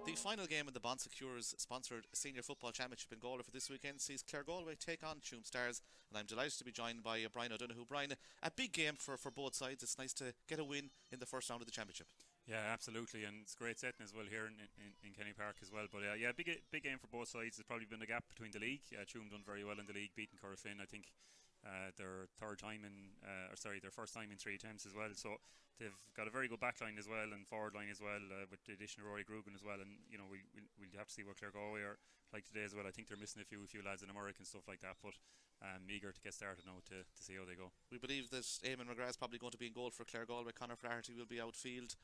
The final game in the Bond Secours sponsored Senior Football Championship in Galway for this weekend sees Claregalway take on Tuam Stars, and I'm delighted to be joined by Brian O'Donoghue. Brian, a big game for both sides. It's nice to get a win in the first round of the championship. Yeah, absolutely, and it's a great setting as well here in Kenny Park as well. But yeah, big game for both sides. There's probably been a gap between the league. Tuam done very well in the league, beating Corofin. I think their their first time in 3 attempts as well. So they've got a very good back line as well and forward line as well, with the addition of Rory Grugan as well. And we'll have to see what Claregalway are like today as well. I think they're missing a few lads in America and stuff like that, but eager to get started now to see how they go. We believe that Eamon McGrath is probably going to be in goal for Claregalway. Conor Flaherty will be outfield.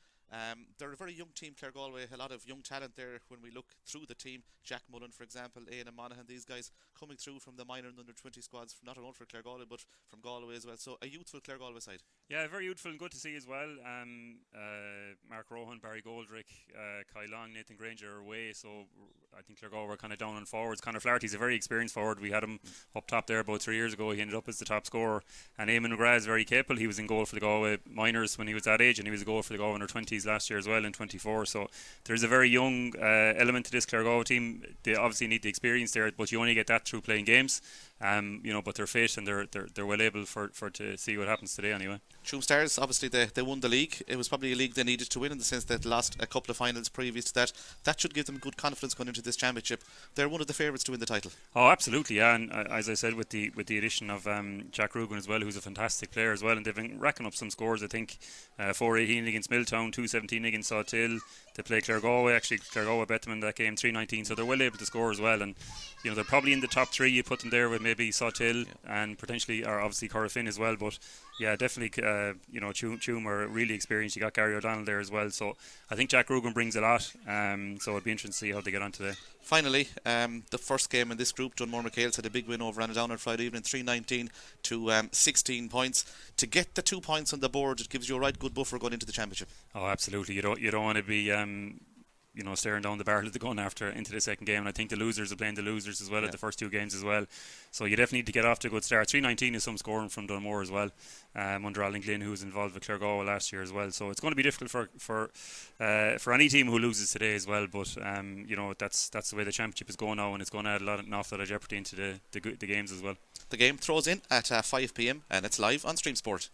They're a very young team, Claregalway, a lot of young talent there when we look through the team. Jack Mullen, for example, Ian Monaghan, these guys coming through from the minor and under 20 squads, not only for Claregalway but from Galway as well. So a youthful Claregalway side. Yeah, very youthful and good to see as well. Mark Rohan, Barry Goldrick, Kyle Long, Nathan Granger are away, so I think Claregalway were kind of down on forwards. Conor Flaherty's a very experienced forward. We had him up top there about 3 years ago. He ended up as the top scorer. And Eamon McGrath is very capable. He was in goal for the Galway minors when he was that age, and he was a goal for the Galway under 20s last year as well in 24. So there's a very young element to this Claregalway team. They obviously need the experience there, but you only get that through playing games. But they're fit and they're well able for to see what happens today anyway. Tuam Stars, obviously they won the league. It was probably a league they needed to win in the sense that they lost a couple of finals previous to that. That should give them good confidence going into this championship. They're one of the favourites to win the title. Oh, absolutely, yeah. And as I said, with the addition of Jack Rugan as well, who's a fantastic player as well, and they've been racking up some scores. I think 4-18 against Milltown, 2-17 against Sawtill. They play Claregalway. Actually, Claregalway bet them in that game 3-19, so they're well able to score as well. And they're probably in the top 3. You put them there with maybe Sawtill and potentially, or obviously Corofin as well. But yeah, definitely, Tuam are really experienced. You got Gary O'Donnell there as well. So I think Jack Rugan brings a lot. So it'll be interesting to see how they get on today. Finally, the first game in this group, Dunmore McHale's had a big win over Annadown on Friday evening, 3-19 to 16 points. To get the 2 points on the board, it gives you a right good buffer going into the championship. Oh, absolutely. You don't want to be staring down the barrel of the gun into the second game. And I think the losers are playing the losers as well at the first 2 games as well. So you definitely need to get off to a good start. 3-19 is some scoring from Dunmore as well, under Alan Glynn, who was involved with Claregalway last year as well. So it's going to be difficult for any team who loses today as well. But that's the way the championship is going now, and it's going to add an awful lot of jeopardy into the games as well. The game throws in at 5 p.m. and it's live on Stream Sport.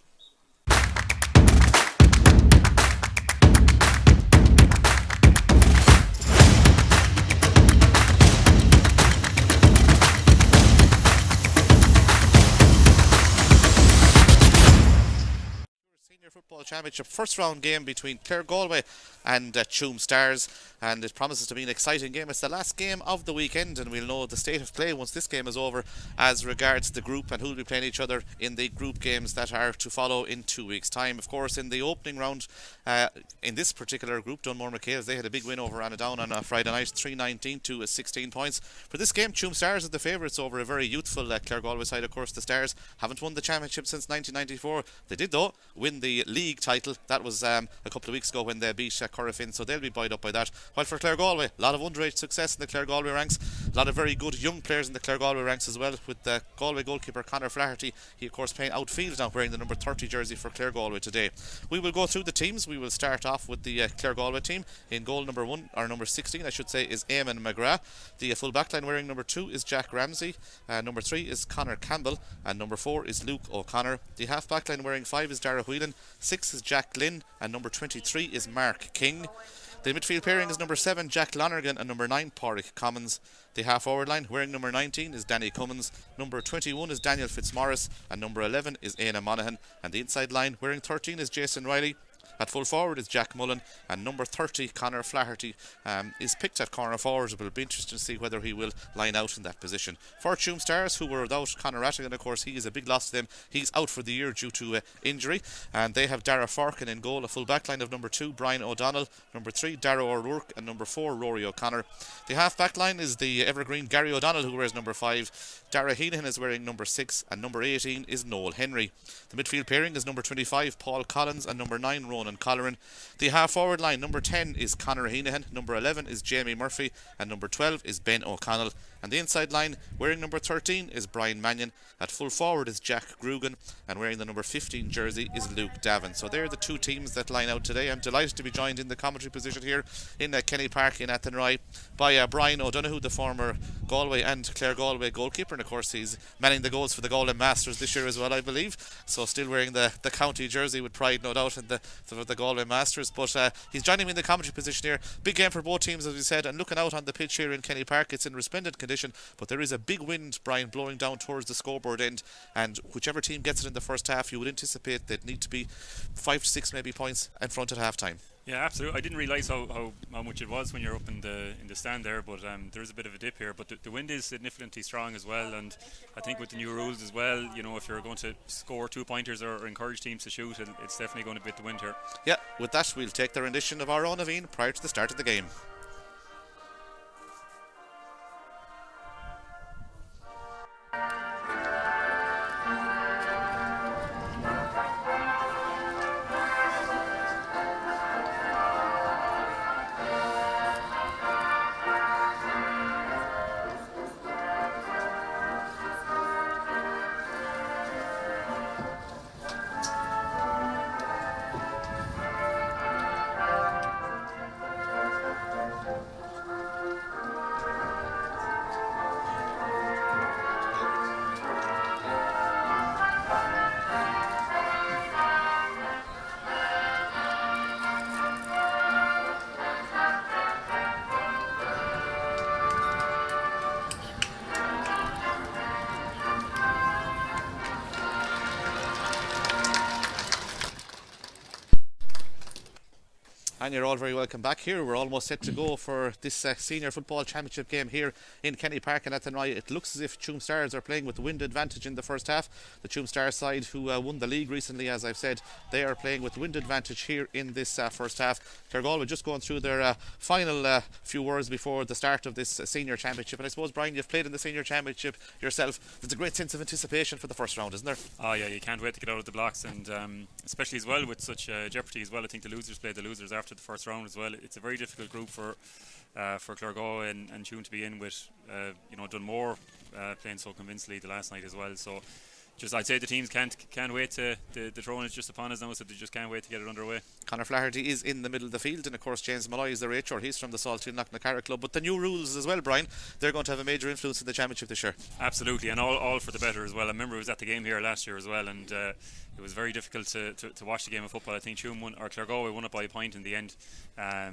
Football Championship first round game between Claregalway and Tuam Stars, and it promises to be an exciting game. It's the last game of the weekend, and we'll know the state of play once this game is over as regards the group and who will be playing each other in the group games that are to follow in 2 weeks' time. Of course, in the opening round in this particular group, Dunmore McHale's, they had a big win over Annadown on a Friday night, 3-19 to 16 points. For this game, Tuam Stars are the favourites over a very youthful Claregalway side. Of course, the Stars haven't won the championship since 1994. They did, though, win the league title. That was a couple of weeks ago when they beat Corofin, so they'll be buoyed up by that. While for Claregalway, a lot of underage success in the Claregalway ranks, a lot of very good young players in the Claregalway ranks as well, with the Galway goalkeeper Conor Flaherty. He of course playing outfield now, wearing the number 30 jersey for Claregalway today. We will go through the teams. We will start off with the Claregalway team. In goal number 1, or number 16 I should say, is Eamon McGrath. The full back line wearing number 2 is Jack Ramsey, number 3 is Conor Campbell, and number 4 is Luke O'Connor. The half back line wearing 5 is Dara Whelan, 6 is Jack Glynn, and number 23 is Mark King. The midfield pairing is number 7 Jack Lonergan and number 9 Pádraig Commons. The half forward line wearing number 19 is Danny Cummins, number 21 is Daniel Fitzmaurice, and number 11 is Éanna Monaghan. And the inside line wearing 13 is Jason Riley. At full forward is Jack Mullen, and number 30 Conor Flaherty is picked at corner forward. It will be interesting to see whether he will line out in that position. For Tuam Stars, who were without Conor Rattigan, of course, he is a big loss to them. He's out for the year due to injury, and they have Dara Forkin in goal. A full back line of number 2 Brian O'Donnell, number 3 Dara O'Rourke, and number 4 Rory O'Connor. The half back line is the evergreen Gary O'Donnell, who wears number 5. Dara Heenan is wearing number 6, and number 18 is Noel Henry. The midfield pairing is number 25 Paul Collins and number 9 Ronan Colleran. The half forward line, number 10 is Conor Heenan, number 11 is Jamie Murphy, and number 12 is Ben O'Connell. And the inside line, wearing number 13, is Brian Mannion. At full forward is Jack Grugan, and wearing the number 15 jersey is Luke Davin. So they're the two teams that line out today. I'm delighted to be joined in the commentary position here in Kenny Park in Athenry by Brian O'Donoghue, the former Galway and Claregalway goalkeeper, and of course he's manning the goals for the Galway Masters this year as well, I believe. So still wearing the county jersey with pride, no doubt, in the Galway Masters. But he's joining me in the commentary position here. Big game for both teams, as we said, and looking out on the pitch here in Kenny Park, it's in resplendent condition, but there is a big wind, Brian, blowing down towards the scoreboard end, and whichever team gets it in the first half, you would anticipate they'd need to be 5 to 6 maybe points in front at half time. Yeah, absolutely. I didn't realise how much it was when you're up in the stand there, but there is a bit of a dip here. But the wind is significantly strong as well, and I think with the new rules as well, you know, if you're going to score 2-pointers or encourage teams to shoot, it's definitely going to bit the wind here. Yeah, with that, we'll take the rendition of our own Aveen prior to the start of the game. And you're all very welcome back here. We're almost set to go for this senior football championship game here in Kenny Park in Athenry. It looks as if Tuam Stars are playing with the wind advantage in the first half. The Tuam Stars side, who won the league recently, as I've said, they are playing with wind advantage here in this first half. Claregalway just going through their final few words before the start of this senior championship. And I suppose, Brian, you've played in the senior championship yourself. There's a great sense of anticipation for the first round, isn't there? Oh yeah, you can't wait to get out of the blocks, and especially as well with such jeopardy as well. I think the losers play the losers after the first round as well. It's a very difficult group for Claregalway and Tuam to be in with. Dunmore playing so convincingly the last night as well. So just I'd say the teams can't wait to the throwing is just upon us now, so they just can't wait to get it underway. Conor Flaherty is in the middle of the field, and of course James Malloy is the HR. He's from the Saltine Knocknacarra club. But the new rules as well, Brian, they're going to have a major influence in the championship this year. Absolutely, and all for the better as well. I remember I was at the game here last year as well, and it was very difficult to watch the game of football. I think Claregalway won it by a point in the end,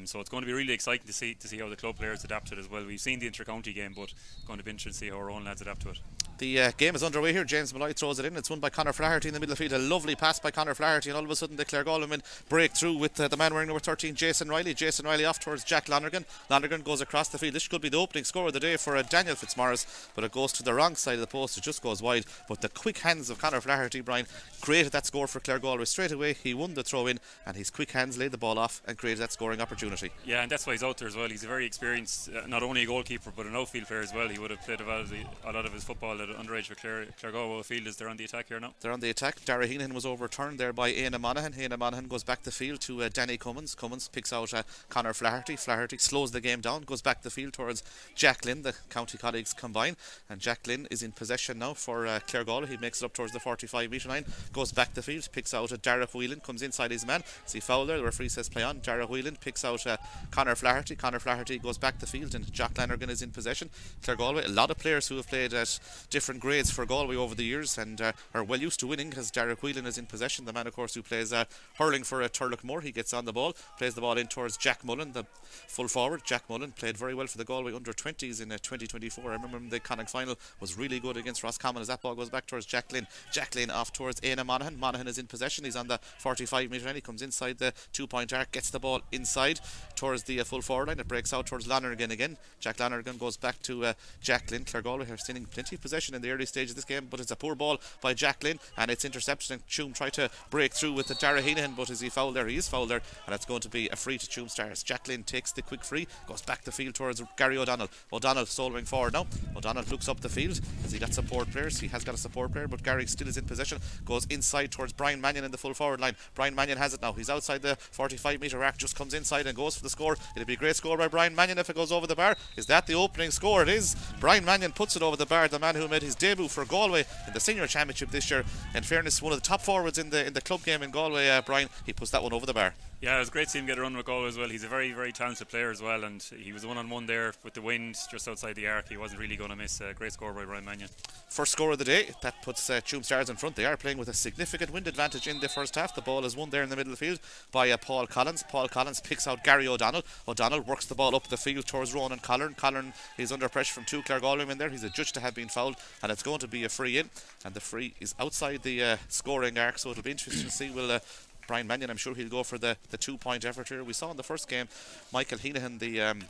so it's going to be really exciting to see how the club players adapt to it as well. We've seen the inter-county game, but it's going to be interesting to see how our own lads adapt to it. The game is underway here. James Malloy throws it in. It's won by Conor Flaherty in the middle of the field. A lovely pass by Conor Flaherty, and all of a sudden the Claregalway men break through with the man wearing number 13, Jason Riley. Jason Riley off towards Jack Lonergan. Lonergan goes across the field. This could be the opening score of the day for Daniel Fitzmaurice, but it goes to the wrong side of the post. It just goes wide. But the quick hands of Conor Flaherty, Brian, created that score for Claregalway straight away. He won the throw in, and his quick hands laid the ball off and created that scoring opportunity. Yeah, and that's why he's out there as well. He's a very experienced, not only a goalkeeper but an outfield player as well. He would have played a lot of his football at underage for Claregalway field. Is they're on the attack here now? They're on the attack. Dara Heenan was overturned there by Éanna Monaghan. Éanna Monaghan goes back the field to Danny Cummins. Cummins picks out Conor Flaherty. Flaherty slows the game down, goes back the field towards Jack Lynn. The county colleagues combine, and Jack Lynn is in possession now for Claregalway. He makes it up towards the 45 metre line, goes back the field, picks out Dara Whelan, comes inside his man. See foul there, the referee says play on. Dara Whelan picks out Conor Flaherty. Conor Flaherty goes back the field, and Jack Lonergan is in possession. Claregalway, a lot of players who have played at different grades for Galway over the years and are well used to winning, because Dara Whelan is in possession. The man, of course, who plays hurling for Turlockmore. He gets on the ball, plays the ball in towards Jack Mullen, the full forward. Jack Mullen played very well for the Galway under-20s in 2024. I remember the Connacht final was really good against Roscommon, as that ball goes back towards Jack Lynn. Jack Lynn off towards Éanna Monaghan. Monaghan is in possession. He's on the 45 metre line. He comes inside the 2-point arc, gets the ball inside towards the full forward line. It breaks out towards Lonergan again. Jack Lonergan goes back to Jack Lynn. Claregalway are seeing plenty of possession possession in the early stage of this game, but it's a poor ball by Jack Lynn, and it's intercepted, and Tuam tried to break through with the Dara Heenan, but is he fouled there? He is fouled there, and it's going to be a free to Tuam Stars. Jack Lynn takes the quick free, goes back the field towards Gary O'Donnell. O'Donnell soloing forward now. O'Donnell looks up the field. Has he got support players? He has got a support player, but Gary still is in possession. Goes inside towards Brian Mannion in the full forward line. Brian Mannion has it now. He's outside the 45 metre arc, just comes inside and goes for the score. It'll be a great score by Brian Mannion if it goes over the bar. Is that the opening score? It is. Brian Mannion puts it over the bar, the man who made his debut for Galway in the senior championship this year. In fairness, one of the top forwards in the club game in Galway, Brian, he puts that one over the bar. Yeah, it was great to see him get a run with Galway as well. He's a very, very talented player as well, and he was one-on-one there with the wind just outside the arc. He wasn't really going to miss. A great score by Brian Mannion. First score of the day, that puts Tuam Stars in front. They are playing with a significant wind advantage in the first half. The ball is won there in the middle of the field by Paul Collins. Paul Collins picks out Gary O'Donnell. O'Donnell works the ball up the field towards Ronan Collern. Collern is under pressure from two Claregalway in there. He's adjudged to have been fouled, and it's going to be a free in, and the free is outside the scoring arc, so it'll be interesting to see will Brian Mannion, I'm sure he'll go for the 2-point effort here. We saw in the first game Michael Heenahan, the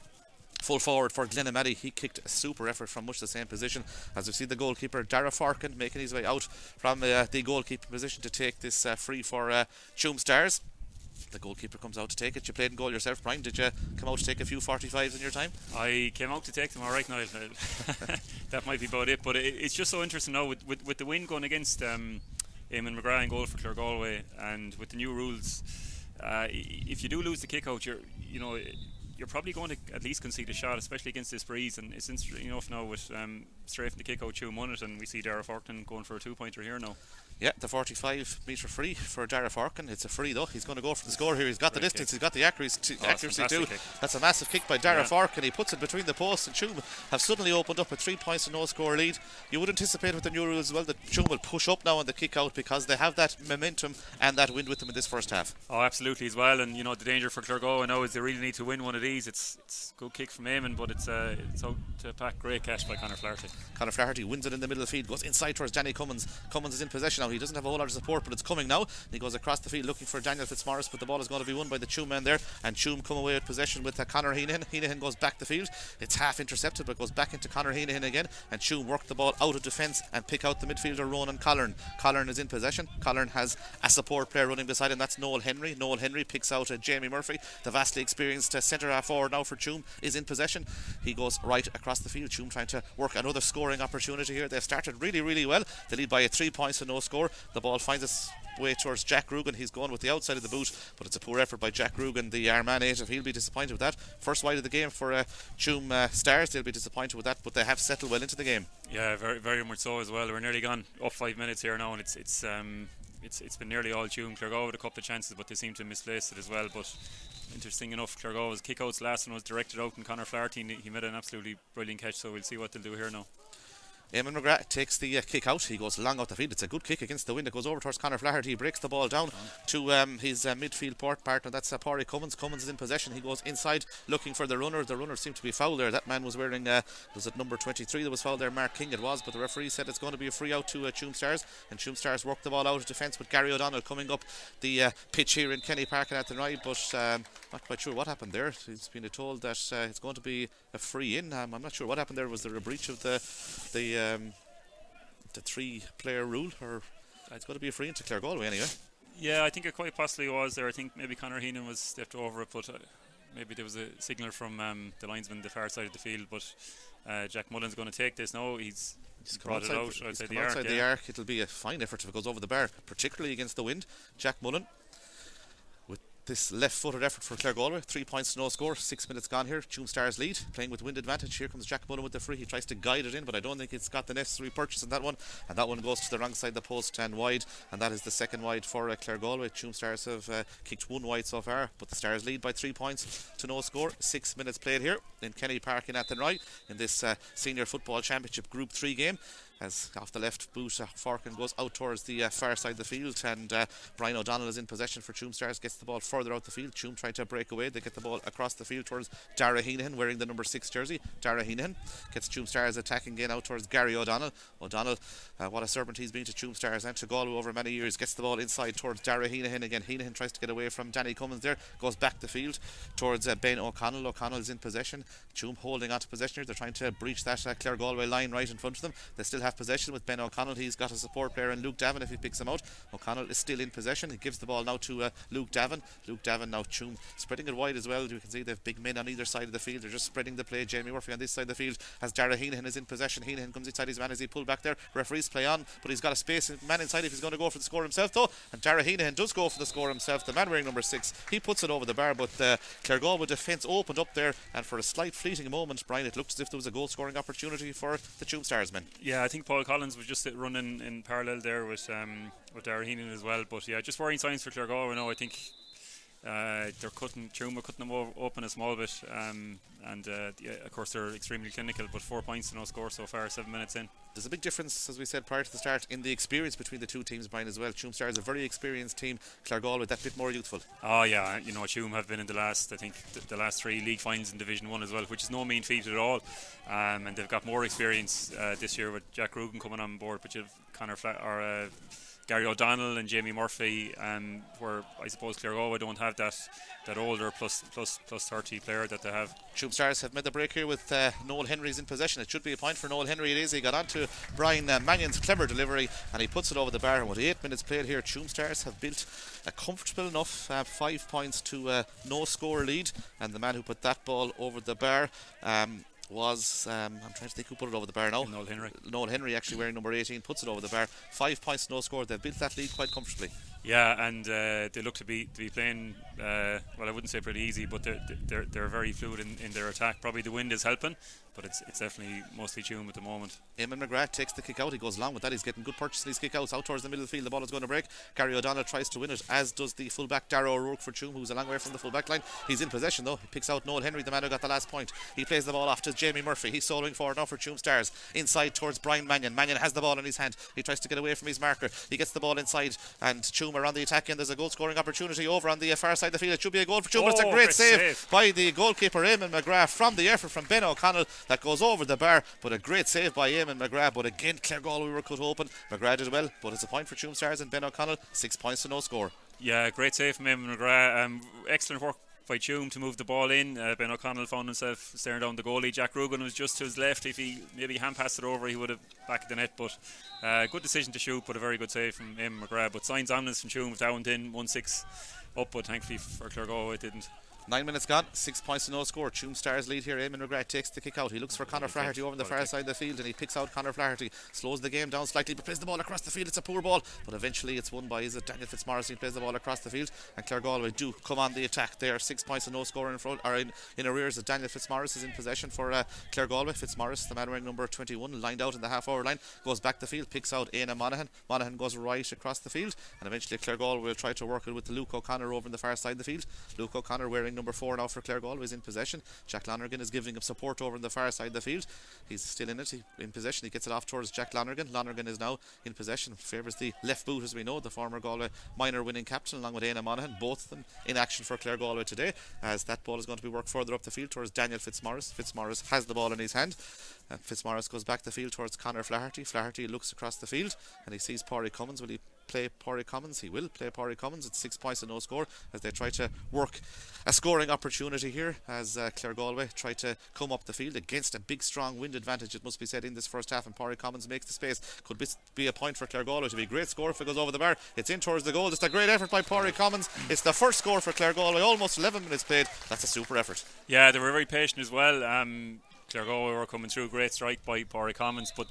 full forward for Glenamaddy, he kicked a super effort from much the same position. As we see the goalkeeper Dara Forkin making his way out from the goalkeeping position to take this free for Tuam Stars. The goalkeeper comes out to take it. You played in goal yourself, Brian. Did you come out to take a few 45s in your time? I came out to take them, alright, Niall. That might be about it, but it's just so interesting now with the wind going against Eamon McGrath in goal for Claregalway, and with the new rules, if you do lose the kick out, you're probably going to at least concede a shot, especially against this breeze. And it's interesting enough now with strafing the kick out, Tuam won it, and we see Dara Forkin going for a 2-pointer here now. Yeah, the 45 metre free for Dara Forkin. It's a free though. He's going to go for the score here. He's got the distance, he's got the accuracy too. Kick. That's a massive kick by Dara Forkin. He puts it between the posts, and Tuam have suddenly opened up a 3 points to no score lead. You would anticipate with the new rules as well that Tuam will push up now on the kick out, because they have that momentum and that wind with them in this first half. Oh, absolutely as well. And the danger for Claregalway now is they really need to win one of these. It's a good kick from Eamon, but it's out to pack. Great catch by Conor Flaherty. Conor Flaherty wins it in the middle of the field, goes inside towards Danny Cummins. Cummins is in possession now. He doesn't have a whole lot of support, but it's coming now. He goes across the field looking for Daniel Fitzmaurice, but the ball is going to be won by the Tuam men there, and Tuam come away with possession with Conor Heenahan. Heenahan goes back the field. It's half intercepted, but goes back into Conor Heenahan again, and Tuam work the ball out of defence and pick out the midfielder Ronan Collern. Collern is in possession. Collern has a support player running beside him. That's Noel Henry. Noel Henry picks out Jamie Murphy. The vastly experienced centre half forward now for Tuam is in possession. He goes right across the field. Tuam trying to work another scoring opportunity here. They've started really, really well. They lead by 3 points to no score. The ball finds its way towards Jack Rugan. He's going with the outside of the boot, but it's a poor effort by Jack Rugan, the Armagh native. He'll be disappointed with that. First wide of the game for Tuam Stars. They'll be disappointed with that, but they have settled well into the game. Yeah, very, very much so as well. We're nearly gone up 5 minutes here now, and it's been nearly all Tuam. Claregalway with a couple of chances, but they seem to misplace it as well. But interesting enough, Claregalway's kick-outs last one was directed out, and Conor Flaherty, he made an absolutely brilliant catch, so we'll see what they'll do here now. Eamon McGrath takes the kick out. He goes long out the field. It's a good kick against the wind. It goes over towards Conor Flaherty. He breaks the ball down to his midfield partner. That's Pádraig Cummins. Cummins is in possession. He goes inside looking for the runner. The runner seemed to be fouled there. That man was wearing, was it number 23 that was fouled there? Mark King it was, but the referee said it's going to be a free out to Tuam Stars, and Tuam Stars work the ball out of defence with Gary O'Donnell coming up the pitch here in Kenny Park and at the night, but not quite sure what happened there. He's been told that it's going to be a free in. I'm not sure what happened there. Was there a breach of the 3-player rule, or it's going to be a free into Claregalway anyway? Yeah, I think it quite possibly was there. I think maybe Conor Heenan was stepped over it, but maybe there was a signal from the linesman the far side of the field. But Jack Mullen's going to take this now. He's brought it out outside the arc. It'll be a fine effort if it goes over the bar, particularly against the wind. Jack Mullen with this left-footed effort for Claregalway. 3 points to no score. 6 minutes gone here. Tuam Stars lead, playing with wind advantage. Here comes Jack Mullen with the free. He tries to guide it in, but I don't think it's got the necessary purchase in that one. And that one goes to the wrong side of the post and wide. And that is the second wide for Claregalway. Tuam Stars have kicked 1 wide so far, but the Stars lead by 3 points to no score. 6 minutes played here in Kenny Park in Athenry in this Senior Football Championship Group 3 game. As off the left boot, Forkin goes out towards the far side of the field, and Brian O'Donnell is in possession for Tuam Stars, gets the ball further out the field. Tuam trying to break away. They get the ball across the field towards Dara Heenahan, wearing the number 6 jersey. Dara Heenahan gets Tuam Stars attacking again out towards Gary O'Donnell. O'Donnell, what a servant he's been to Tuam Stars and to Galway over many years, gets the ball inside towards Dara Heenahan again. Heenahan tries to get away from Danny Cummins there, goes back the field towards Ben O'Connell. O'Connell is in possession. Tuam holding on to possession here. They're trying to breach that Claregalway line right in front of them. They still have have possession with Ben O'Connell. He's got a support player in Luke Davin if he picks him out. O'Connell is still in possession. He gives the ball now to Luke Davin. Luke Davin now Tuam spreading it wide as well. You can see they have big men on either side of the field. They're just spreading the play. Jamie Murphy on this side of the field as Dara Heenan is in possession. Heenan comes inside his man as he pulled back there. Referees play on, but he's got a space man inside if he's going to go for the score himself though. And Dara Heenan does go for the score himself. The man wearing number 6, he puts it over the bar, but Claregalway defence opened up there, and for a slight fleeting moment, Brian, it looked as if there was a goal scoring opportunity for the Tuam Stars men. Yeah, I think Paul Collins was just running in parallel there with Dara Heenan as well. But yeah, just worrying signs for Claregalway now. I think Tuam are cutting them open a small bit, and of course they're extremely clinical, but 4 points to no score so far, 7 minutes in. There's a big difference, as we said prior to the start, in the experience between the two teams, Brian, as well. Tuam Stars a very experienced team, Claregalway that bit more youthful. Oh yeah, Tuam have been in the last, I think, the last 3 league finals in Division 1 as well, which is no mean feat at all, and they've got more experience this year with Jack Rugan coming on board, but you've Gary O'Donnell and Jamie Murphy, where I suppose Claregalway don't have that older plus 30 player that they have. Tuam Stars have made the break here with Noel Henry's in possession. It should be a point for Noel Henry. It is. He got on to Brian Mannion's clever delivery and he puts it over the bar. And with 8 minutes played here, Tuam Stars have built a comfortable enough 5 points to no score lead. And the man who put that ball over the bar was I'm trying to think who put it over the bar now. Noel Henry actually wearing number 18 puts it over the bar. 5 points, no score. They've built that lead quite comfortably. Yeah, and they look to be playing well, I wouldn't say pretty easy, but they're very fluid in their attack. Probably the wind is helping, but it's definitely mostly Tuam at the moment. Eamon McGrath takes the kick out. He goes along with that. He's getting good purchase in his kick outs out towards the middle of the field. The ball is going to break. Gary O'Donnell tries to win it, as does the fullback Darrow O'Rourke for Tuam, who's a long way from the fullback line. He's in possession though. He picks out Noel Henry, the man who got the last point. He plays the ball off to Jamie Murphy. He's soloing forward now for Tuam Stars. Inside towards Brian Mannion. Mannion has the ball in his hand. He tries to get away from his marker. He gets the ball inside, and Tuam are on the attack, and there's a goal scoring opportunity over on the far side of the field. It should be a goal for Tuam. It's a great save by the goalkeeper Eamon McGrath from the effort from Ben O'Connell that goes over the bar, but a great save by Eamon McGrath. But again, Claregalway were cut open. McGrath did well, but it's a point for Tuam Stars and Ben O'Connell. 6 points to no score. Yeah, great save from Eamon McGrath. Excellent work by Tuam to move the ball in. Ben O'Connell found himself staring down the goalie. Jack Rugan was just to his left. If he maybe hand passed it over, he would have back of the net. But good decision to shoot, but a very good save from Eamon McGrath. But signs ominous from Tuam, down in 1-6 up, but thankfully for Claregalway it didn't. 9 minutes gone, 6 points to no score. Tuam Stars lead here. Eamon McGrath takes the kick out. He looks for Conor Flaherty over on the far side of the field, and he picks out Conor Flaherty. Slows the game down slightly, but plays the ball across the field. It's a poor ball, but eventually it's won by Daniel Fitzmaurice. He plays the ball across the field, and Claregalway do come on the attack there. 6 points to no score in front, or in arrears. Daniel Fitzmaurice is in possession for Claregalway. Fitzmaurice, the man wearing number 21, lined out in the half-hour line, goes back the field, picks out Éanna Monaghan. Monaghan goes right across the field, and eventually Claregalway will try to work it with Luke O'Connor over on the far side of the field. Luke O'Connor wearing number 4 now for Claregalway is in possession. Jack Lonergan is giving him support over on the far side of the field. He's still in it, in possession. He gets it off towards Jack Lonergan. Lonergan is now in possession, favours the left boot, as we know, the former Galway minor winning captain, along with Éanna Monaghan, both of them in action for Claregalway today, as that ball is going to be worked further up the field towards Daniel Fitzmaurice. Fitzmaurice has the ball in his hand. Fitzmaurice goes back the field towards Conor Flaherty. Flaherty looks across the field and he sees Pádraig Cummins. Will he play Pádraig Cummins? He will play Pádraig Cummins. It's 6 points to no score as they try to work a scoring opportunity here, as Claregalway try to come up the field against a big strong wind advantage, it must be said, in this first half, and Pádraig Cummins makes the space. Could be a point for Claregalway. To be a great score if it goes over the bar. It's in towards the goal. Just a great effort by Pádraig Cummins. It's the first score for Claregalway, almost 11 minutes played. That's a super effort. Yeah, they were very patient as well. Claregalway were coming through. Great strike by Pádraig Cummins, but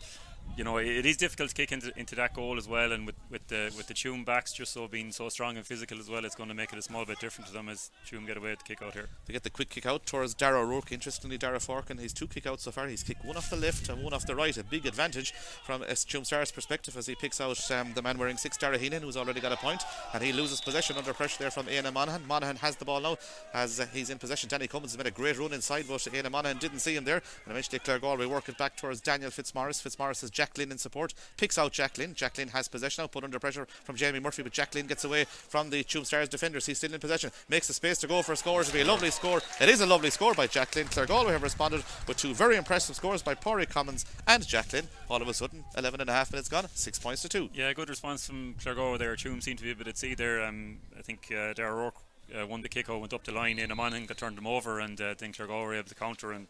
you know, it is difficult to kick into that goal as well, and with the Tuam backs just so being so strong and physical as well, it's going to make it a small bit different to them as Tuam get away with the kick out here. They get the quick kick out towards Darragh O'Rourke. Interestingly, Darragh Forkin, his 2 kick outs so far, he's kicked one off the left and one off the right. A big advantage from Tuam Stars' perspective as he picks out the man wearing 6, Dara Heenan, who's already got a point, and he loses possession under pressure there from Éanna Monaghan. Monaghan has the ball now as he's in possession. Danny Cummins has made a great run inside, but Éanna Monaghan didn't see him there, and eventually Claregalway work it back towards Daniel Fitzmaurice. Fitzmaurice has Jack Lynn in support, picks out Jack Lynn. Jack Lynn has possession now, put under pressure from Jamie Murphy, but Jack Lynn gets away from the Tuam Stars defenders. He's still in possession, makes the space to go for a score. It'll be a lovely score. It is a lovely score by Jack Lynn. Claregalway have responded with 2 very impressive scores by Pádraig Cummins and Jack Lynn. All of a sudden, 11 and a half minutes gone, 6 points to 2. Yeah, good response from Claregalway there. Tuam seemed to be a bit at sea there. I think Darragh O'Rourke won the kick out, went up the line. Éanna Monaghan got turned him over, and then Claregalway were able to counter, and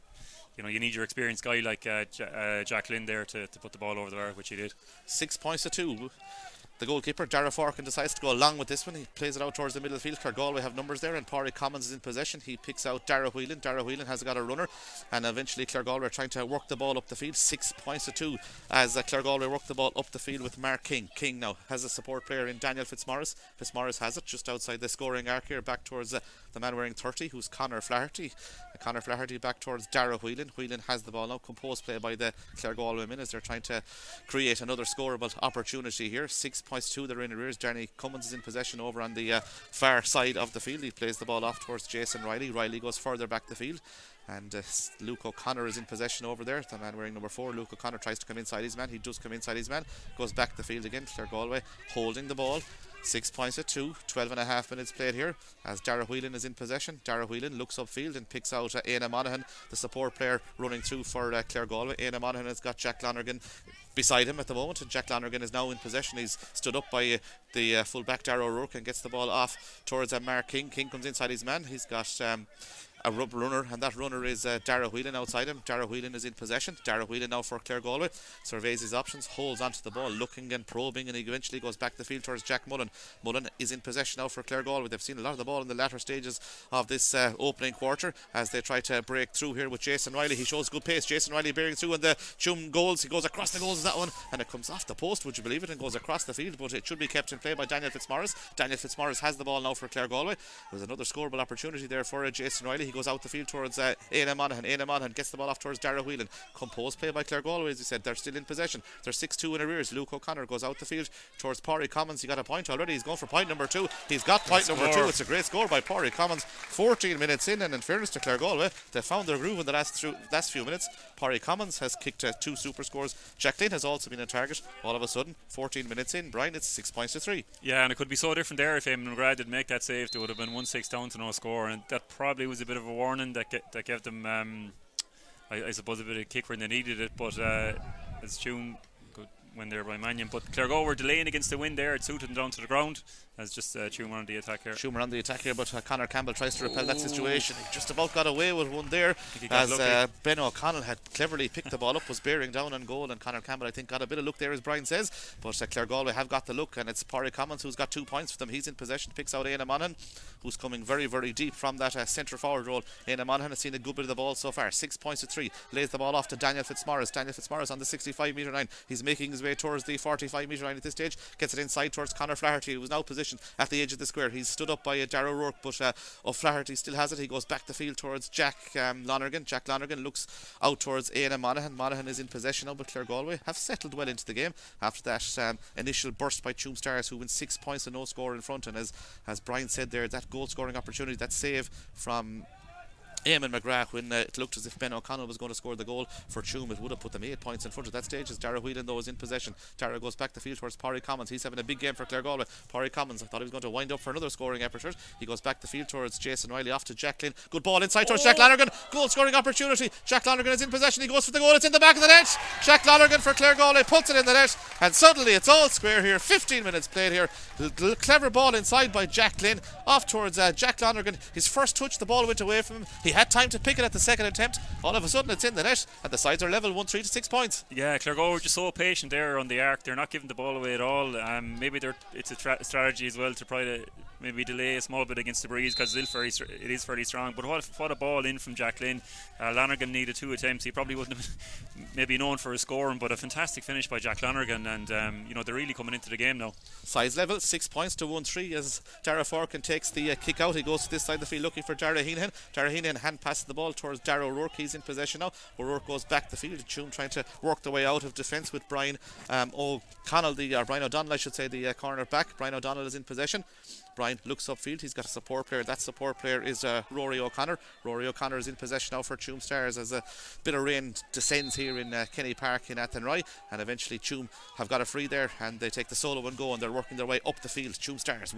you need your experienced guy like Jack Lynn there to put the ball over the bar, which he did. 6 points to 2. The goalkeeper, Dara Forkin, decides to go along with this one. He plays it out towards the middle of the field. Claregalway have numbers there, and Pádraig Commons is in possession. He picks out Dara Whelan. Dara Whelan has got a runner, and eventually Claregalway are trying to work the ball up the field. 6 points to 2 as Claregalway work the ball up the field with Mark King. King now has a support player in Daniel Fitzmaurice. Fitzmaurice has it just outside the scoring arc here, back towards the man wearing 30, who's Conor Flaherty. Conor Flaherty back towards Dara Whelan. Whelan has the ball now. Composed play by the Claregalway men as they're trying to create another scoreable opportunity here. 6 points to 2. They're in arrears. Danny Cummins is in possession over on the far side of the field. He plays the ball off towards Jason Riley. Riley goes further back the field, and Luke O'Connor is in possession over there. The man wearing number 4, Luke O'Connor, tries to come inside his man. He does come inside his man, goes back the field again. Claregalway holding the ball. 6 points at 2, 12.5 minutes played here as Dara Whelan is in possession. Dara Whelan looks upfield and picks out Éanna Monaghan, the support player running through for Claregalway. Éanna Monaghan has got Jack Lonergan beside him at the moment, and Jack Lonergan is now in possession. He's stood up by the full-back Darragh O'Rourke and gets the ball off towards Mark King. King comes inside his man. He's got a runner, and that runner is Dara Whelan outside him. Dara Whelan is in possession. Dara Whelan now for Claregalway, surveys his options, holds onto the ball, looking and probing, and he eventually goes back the field towards Jack Mullen. Mullen is in possession now for Claregalway. They've seen a lot of the ball in the latter stages of this opening quarter as they try to break through here with Jason Riley. He shows good pace. Jason Riley bearing through in the Tuam goals. He goes across the goals, that one, and it comes off the post, would you believe it, and goes across the field, but it should be kept in play by Daniel Fitzmaurice. Daniel Fitzmaurice has the ball now for Claregalway. There's another scoreable opportunity there for Jason Riley. He goes out the field towards Éanna Monaghan. Éanna Monaghan gets the ball off towards Dara Whelan. Composed play by Claregalway, as he said. They're still in possession. They're 6-2 in arrears. Luke O'Connor goes out the field towards Pádraig Commons. He got a point already. He's going for point number 2. He's got point number 2. It's a great score by Pádraig Commons. 14 minutes in, and in fairness to Claregalway, they found their groove in the last few minutes. Pádraig Commons has kicked 2 super scores. Jack Lynn has also been a target. All of a sudden, 14 minutes in, Brian, it's 6 points to 3. Yeah, and it could be so different there if Eamon McGrath didn't make that save. There would have been 1-6 down to no score, and that probably was a bit of a warning that gave them, I suppose, a bit of kick when they needed it. But as Tuam win there by Mannion, but Claregalway were delaying against the wind there. It suited them down to the ground. As just Tuam on the attack here. Tuam on the attack here, but Conor Campbell tries to repel that situation. He just about got away with one there as Ben O'Connell had cleverly picked the ball up, was bearing down on goal, and Conor Campbell, I think, got a bit of look there, as Brian says. But Claregalway have got the look, and it's Pádraig Commons who's got 2 points for them. He's in possession, picks out Éanna Monaghan, who's coming very, very deep from that centre forward role. Éanna Monaghan has seen a good bit of the ball so far. 6 points to 3. Lays the ball off to Daniel Fitzmaurice. Daniel Fitzmaurice on the 65 metre line. He's making his way towards the 45 metre line at this stage. Gets it inside towards Conor Flaherty, who is now positioned at the edge of the square. He's stood up by Darragh O'Rourke, but O'Flaherty still has it. He goes back the field towards Jack Lonergan. Jack Lonergan looks out towards Éanna Monaghan. Monaghan is in possession now, but Claregalway have settled well into the game after that initial burst by Tuam Stars, who win 6 points and no score in front. And as Brian said there, that goal scoring opportunity, that save from Eamon McGrath, when it looked as if Ben O'Connell was going to score the goal for Tuam, it would have put them 8 points in front at that stage, as Dara Whelan though is in possession. Dara goes back the field towards Pádraig Commons. He's having a big game for Claregalway. Pádraig Commons, I thought he was going to wind up for another scoring effort. He goes back the field towards Jason Riley, off to Jack Lynn. Good ball inside towards Jack Lonergan. Goal scoring opportunity. Jack Lonergan is in possession. He goes for the goal. It's in the back of the net. Jack Lonergan for Claregalway puts it in the net, and suddenly it's all square here. 15 minutes played here. The clever ball inside by Jack Lynn, off towards Jack Lonergan. His first touch, the ball went away from him. He had time to pick it at the second attempt. All of a sudden it's in the net, and the sides are level, 1-3 to 6 points. Yeah, Claregalway were just so patient there on the arc. They're not giving the ball away at all. Maybe it's a strategy as well to try to maybe delay a small bit against the breeze, because it is fairly strong. But what a ball in from Jack Lynn. Lonergan needed 2 attempts. He probably wouldn't have maybe known for his scoring, but a fantastic finish by Jack Lonergan, and they're really coming into the game now. Size level, 6 points to 1-3 as Dara Forkin takes the kick out. He goes to this side of the field looking for Dara Heenan. Dara Heenan hand passes the ball towards Darragh O'Rourke. He's in possession now. O'Rourke goes back the field. Tuam trying to work the way out of defence with Brian O'Connell, Brian O'Donnell, I should say, the corner back. Brian O'Donnell is in possession. Brian looks upfield. He's got a support player. That support player is Rory O'Connor. Rory O'Connor is in possession now for Tuam Stars as a bit of rain descends here in Kenny Park in Athenry, and eventually Tuam have got a free there, and they take the solo and go, and they're working their way up the field. Tuam Stars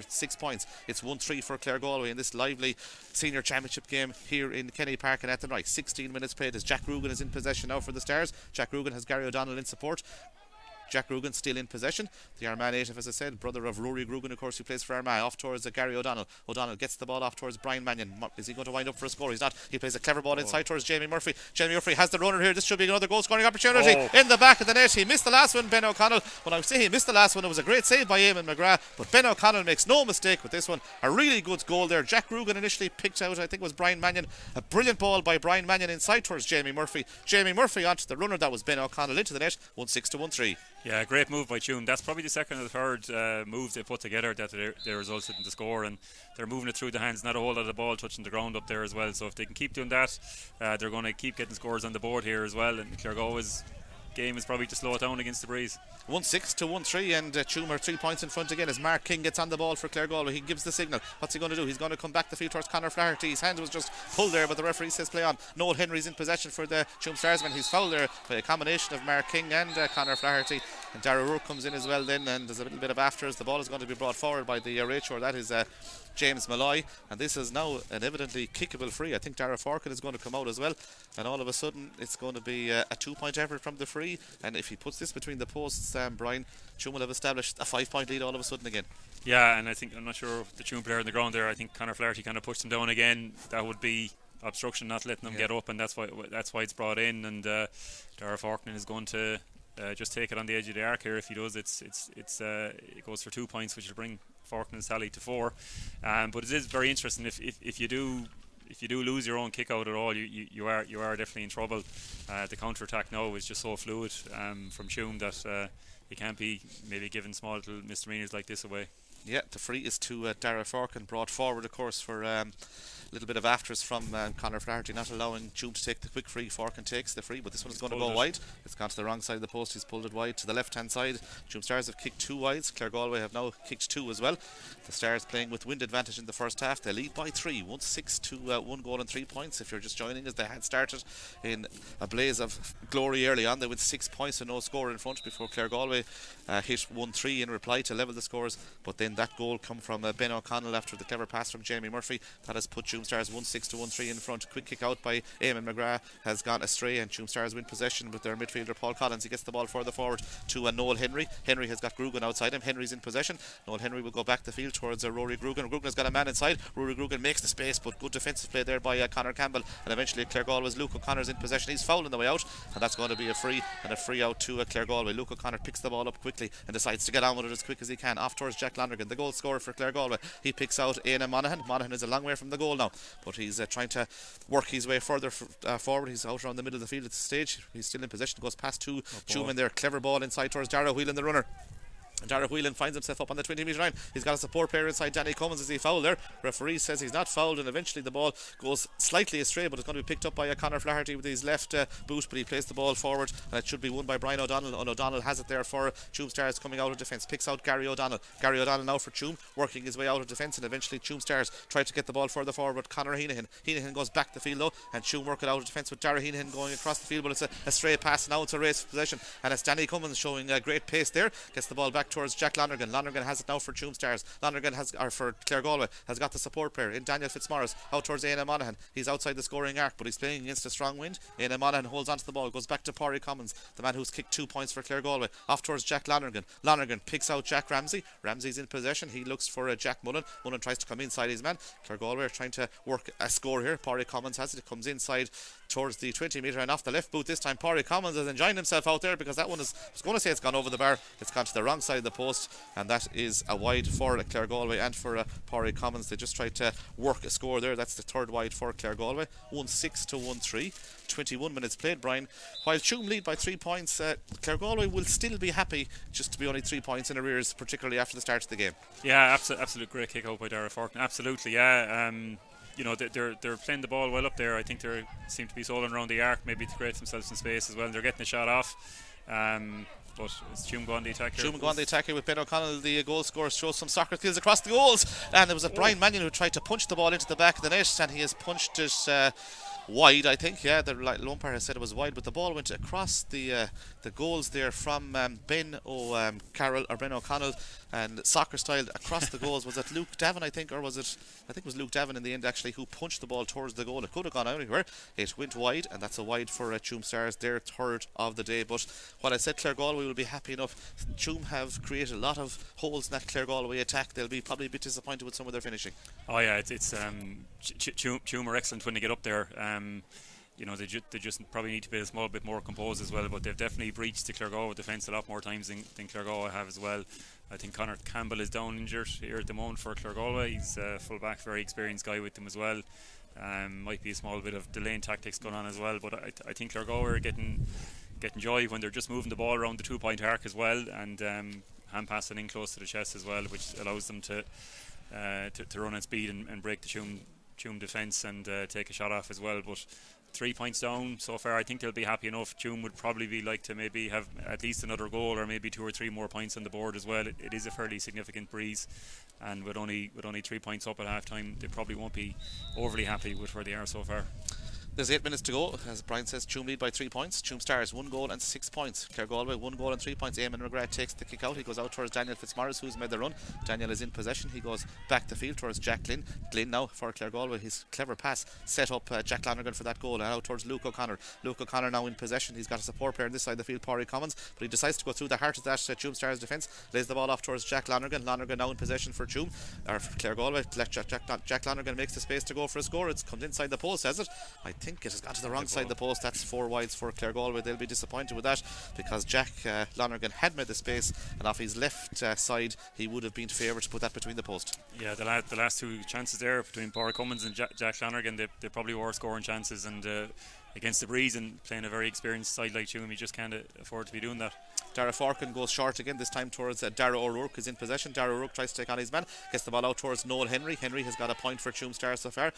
6 points. It's 1-3 for Claregalway in this lively senior championship game here in Kenny Park in Athenry. 16 minutes played as Jack Rugan is in possession now for the Stars. Jack Rugan has Gary O'Donnell in support. Jack Grugan still in possession. The Armagh native, as I said, brother of Rory Grugan, of course, who plays for Armagh. Off towards Gary O'Donnell. O'Donnell gets the ball off towards Brian Mannion. Is he going to wind up for a score? He's not. He plays a clever ball inside towards Jamie Murphy. Jamie Murphy has the runner here. This should be another goal scoring opportunity in the back of the net. He missed the last one, Ben O'Connell. When I say he missed the last one, it was a great save by Eamon McGrath, but Ben O'Connell makes no mistake with this one. A really good goal there. Jack Grugan initially picked out, I think it was Brian Mannion. A brilliant ball by Brian Mannion inside towards Jamie Murphy. Jamie Murphy onto the runner, that was Ben O'Connell, into the net. 1-6 to 1-3. Yeah, great move by Tuam. That's probably the second or the third move they put together that they resulted in the score, and they're moving it through the hands, not a whole lot of the ball touching the ground up there as well. So if they can keep doing that, they're going to keep getting scores on the board here as well. And Claregalway's game is probably to slow it down against the breeze. 1-6 to 1-3, and Tuam are 3 points in front again as Mark King gets on the ball for Claregalway. He gives the signal. What's he going to do? He's going to come back the field towards Conor Flaherty. His hand was just pulled there, but the referee says play on. Noel Henry's in possession for the Tuam Starsmen. He's fouled there by a combination of Mark King and Conor Flaherty. And Dara Rourke comes in as well then, and there's a little bit of afters. The ball is going to be brought forward by the Rachor. That is James Malloy, and this is now an evidently kickable free. I think Dara Forkin is going to come out as well, and all of a sudden it's going to be a 2-point effort from the free, and if he puts this between the posts, Brian, Tuam will have established a 5-point lead all of a sudden again. Yeah, and I'm not sure the Tuam player on the ground there. I think Conor Flaherty kind of pushed him down again. That would be obstruction, not letting them get up, and that's why it's brought in. And Dara Forkin is going to just take it on the edge of the arc here. If he does, it goes for 2 points, which will bring Forkin and Sally to 4. But it is very interesting if you do lose your own kick out at all, you are definitely in trouble. The counter attack now is just so fluid from Tuam that you can't be maybe giving small little misdemeanors like this away. Yeah, the free is to Dara Forkin, brought forward of course for a little bit of afters from Conor Flaherty, not allowing Tuam to take the quick free. Forkin takes the free, but this one is going to go wide. It's gone to the wrong side of the post. He's pulled it wide to the left hand side. Tuam Stars have kicked 2 wides. Claregalway have now kicked 2 as well. The Stars playing with wind advantage in the first half. They lead by 3, 1-6 to 1 goal and 3 points. If you're just joining us, they had started in a blaze of glory early on. They went 6 points and no score in front before Claregalway hit 1-3 in reply to level the scores, but then that goal come from Ben O'Connell after the clever pass from Jamie Murphy. That has put Tuam Stars 1-6 to 1-3 in front. Quick kick out by Eamon McGrath has gone astray, and Tuam Stars win possession with their midfielder Paul Collins. He gets the ball further forward to Noel Henry. Henry has got Grugan outside him. Henry's in possession. Noel Henry will go back the field towards Rory Grugan. Grugan has got a man inside. Rory Grugan makes the space, but good defensive play there by Conor Campbell, and eventually Claregalway's Luke O'Connor's in possession. He's fouled on the way out, and that's going to be a free, and a free out to Claregalway. Luke O'Connor picks the ball up quickly and decides to get on with it as quick as he can. Off towards Jack Lonergan, the goal scorer for Claregalway. He picks out Éanna Monaghan. Monaghan is a long way from the goal now, but he's trying to work his way further forward. He's out around the middle of the field at this stage. He's still in possession, goes past Tuam in there. Clever ball inside towards Dara Whelan, the runner. Dara Whelan finds himself up on the 20-metre line. He's got a support player inside. Danny Cummins. Is he fouled there? Referee says he's not fouled, and eventually the ball goes slightly astray, but it's going to be picked up by Conor Flaherty with his left boot, but he plays the ball forward, and it should be won by Brian O'Donnell, and O'Donnell has it there for Tuam Stars coming out of defence. Picks out Gary O'Donnell. Gary O'Donnell now for Tuam, working his way out of defence, and eventually Tuam Stars try to get the ball further forward, but Conor Heenahan goes back the field though, and Tuam work it out of defence with Dara Heenahan going across the field, but it's a stray pass. Now it's a race for possession, and it's Danny Cummins showing great pace there. Gets the ball back towards Jack Lonergan. Lonergan has it now for Tuam Stars. Lonergan for Claregalway has got the support player in Daniel Fitzmaurice out towards Éanna Monaghan. He's outside the scoring arc, but he's playing against a strong wind. Éanna Monaghan holds onto the ball, goes back to Pádraig Cummins, the man who's kicked 2 points for Claregalway. Off towards Jack Lonergan. Lonergan picks out Jack Ramsey. Ramsey's in possession. He looks for Jack Mullen. Mullen tries to come inside his man. Claregalway are trying to work a score here. Pádraig Cummins has it. It comes inside towards the 20-metre and off the left boot this time. Pádraig Cummins is enjoying himself out there, because that one I was going to say it's gone over the bar. It's gone to the wrong side of the post, and that is a wide for Claregalway and for Pádraig Cummins. They just tried to work a score there. That's the third wide for Claregalway. 1-6 to 1-3. 21 minutes played, Brian. While Tuam lead by 3 points, Claregalway will still be happy just to be only 3 points in arrears, particularly after the start of the game. Yeah, absolute great kick out by Dara Forkin. Absolutely, yeah. You know, they're playing the ball well up there. I think they seem to be soling around the arc, maybe to create themselves some space as well. They're getting a shot off. But it's Tuam go on the attack here. Tuam go on the attack here with Ben O'Connell, the goal scorer, shows some soccer skills across the goals. And there was a Brian Mannion who tried to punch the ball into the back of the net, and he has punched it wide, I think. Yeah, the umpire has said it was wide, but the ball went across the The goals there from Ben O'Connell, and soccer style across the goals. Was it Luke Davin, I think, or was it? I think it was Luke Davin in the end actually who punched the ball towards the goal. It could have gone anywhere. It went wide, and that's a wide for Tuam Stars, their third of the day. But while I said Claregalway will be happy enough, Tuam have created a lot of holes in that Claregalway attack. They'll be probably a bit disappointed with some of their finishing. Oh yeah, it's Tuam are excellent when they get up there. They just probably need to be a small bit more composed as well, but they've definitely breached the Claregalway defence a lot more times than Claregalway have as well. I think Conor Campbell is down injured here at the moment for Claregalway. He's a full back, very experienced guy with them as well. Might be a small bit of delaying tactics going on as well, but I think Claregalway are getting joy when they're just moving the ball around the 2-point arc as well, and hand passing in close to the chest as well, which allows them to run at speed and break the Tuam defence and take a shot off as well. But 3 points down so far, I think they'll be happy enough. Tuam would probably be like to maybe have at least another goal or maybe 2 or 3 more points on the board as well. It is a fairly significant breeze, and with only 3 points up at half time, they probably won't be overly happy with where they are so far. There's 8 minutes to go. As Brian says, Tuam lead by 3 points. Tuam Stars 1 goal and 6 points. Claregalway 1 goal and 3 points. Eamon McGrath takes the kick out. He goes out towards Daniel Fitzmaurice, who's made the run. Daniel is in possession. He goes back the field towards Jack Glynn. Glynn now for Claregalway. His clever pass set up Jack Lonergan for that goal, and out towards Luke O'Connor. Luke O'Connor now in possession. He's got a support player on this side of the field, Pádraig Commons, but he decides to go through the heart of that Tuam Stars defence. Lays the ball off towards Jack Lonergan. Lonergan now in possession for Tuam, or for Claregalway. Jack Lonergan makes the space to go for a score. It comes inside the post, has it? I think it has gone to the wrong side the post. That's 4 wides for Claregalway. They'll be disappointed with that because Jack Lonergan had made the space, and off his left side he would have been favoured to put that between the post. Yeah, the last 2 chances there between Pádraig Commons and Jack Lonergan, they probably were scoring chances, and against the breeze and playing a very experienced side like Tuam, you just can't afford to be doing that. Dara Forkin goes short again, this time towards Dara O'Rourke, is in possession. Dara O'Rourke tries to take on his man, gets the ball out towards Noel Henry. Henry has got a point for Tuam Stars so far,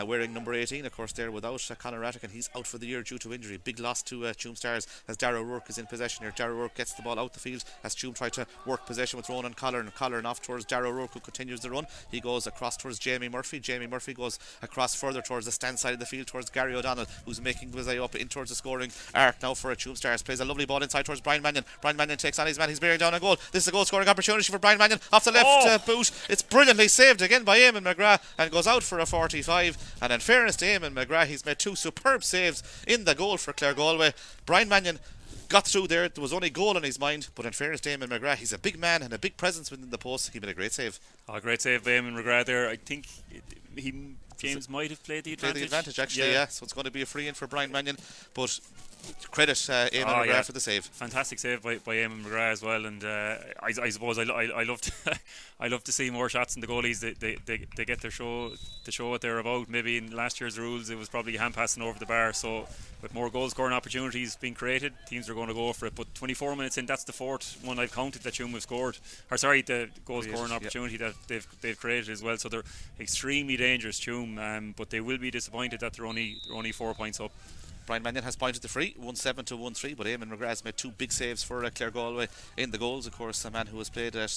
wearing number 18, of course, there without Conor Rattick, and he's out for the year due to injury. Big loss to Tuam Stars as Dara O'Rourke is in possession here. Dara O'Rourke gets the ball out the field as Tuam try to work possession with Ronan Collar, off towards Dara O'Rourke, who continues the run. He goes across towards Jamie Murphy. Jamie Murphy goes across further towards the stand side of the field towards Gary O'Donnell, who's making his way up in towards the scoring arc now for Tuam Stars. Plays a lovely ball inside towards Brian Mannion. Brian Mannion takes on his man. He's bearing down a goal. This is a goal scoring opportunity for Brian Mannion off the left boot. It's brilliantly saved again by Eamon McGrath and goes out for a 45. And in fairness to Eamon McGrath, he's made 2 superb saves in the goal for Claregalway. Brian Mannion got through there. There was only goal in his mind, but in fairness to Eamon McGrath, he's a big man and a big presence within the post. He made a great save. Great save by Eamon McGrath there. I think James might have played the advantage. Actually, yeah. So it's going to be a free in for Brian Mannion, but credit Eamon McGrath for the save. Fantastic save by Eamon McGrath as well, and I suppose I love to I love to see more shots in the goalies. They get their show to show what they're about. Maybe in last year's rules it was probably hand passing over the bar, so with more goal scoring opportunities being created, teams are going to go for it. But 24 minutes in, that's the 4th one I've counted that Tuam have scored, or sorry, the goal scoring opportunity that they've created as well. So they're extremely dangerous, Tuam, but they will be disappointed that they're only 4 points up. Brian Mannion has pointed the free, 1-7 to 1-3, but Eamon McGrath has made 2 big saves for Claregalway in the goals. Of course, a man who has played at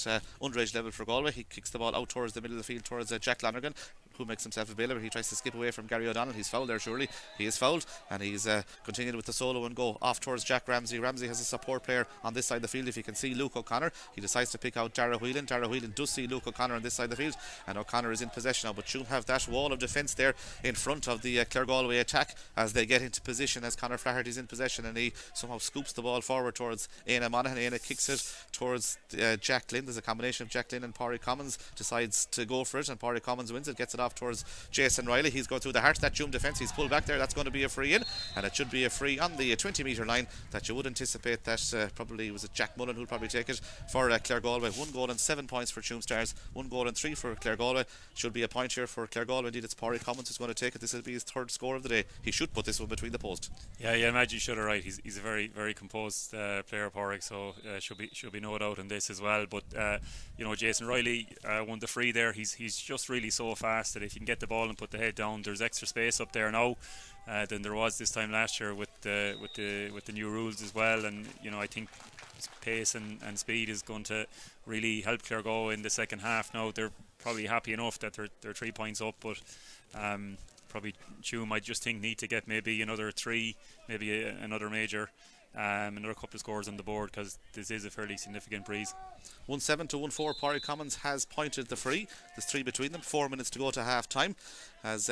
underage level for Galway. He kicks the ball out towards the middle of the field towards Jack Lonergan, who makes himself available. He tries to skip away from Gary O'Donnell. He's fouled there, surely. He is fouled, and he's continued with the solo and go off towards Jack Ramsey. Ramsey has a support player on this side of the field. If you can see Luke O'Connor, he decides to pick out Dara Whelan. Dara Whelan does see Luke O'Connor on this side of the field, and O'Connor is in possession now. But Tuam have that wall of defence there in front of the Claregalway attack as they get into position, as Conor Flaherty is in possession, and he somehow scoops the ball forward towards Éanna Monaghan. Éanna kicks it towards Jack Glynn. There's a combination of Jack Glynn and Pádraig Commons, decides to go for it, and Pádraig Commons wins it, gets it off towards Jason Riley. He's going through the heart of that Tuam defence. He's pulled back there. That's going to be a free in, and it should be a free on the 20 metre line that you would anticipate that probably was it Jack Mullen who'll probably take it for Claregalway. 1 goal and 7 points for Tuam Stars, 1 goal and 3 for Claregalway. Should be a point here for Claregalway. Indeed, it's Pádraig Commons who's going to take it. This will be his 3rd score of the day. He should put this one between the post. Yeah, I imagine you should have right. He's a very, very composed player, Pádraig, so should be no doubt in this as well. But Jason Riley won the free there. He's just really so fast that if you can get the ball and put the head down, there's extra space up there now than there was this time last year with the new rules as well. And I think pace and speed is going to really help Claregalway in the second half. Now they're probably happy enough that they're 3 points up, but probably Tuam I just think need to get maybe another 3, maybe another major another couple of scores on the board, because this is a fairly significant breeze. 1-7 to 1-4. Porry Commons has pointed the free. There's 3 between them. 4 minutes to go to half time as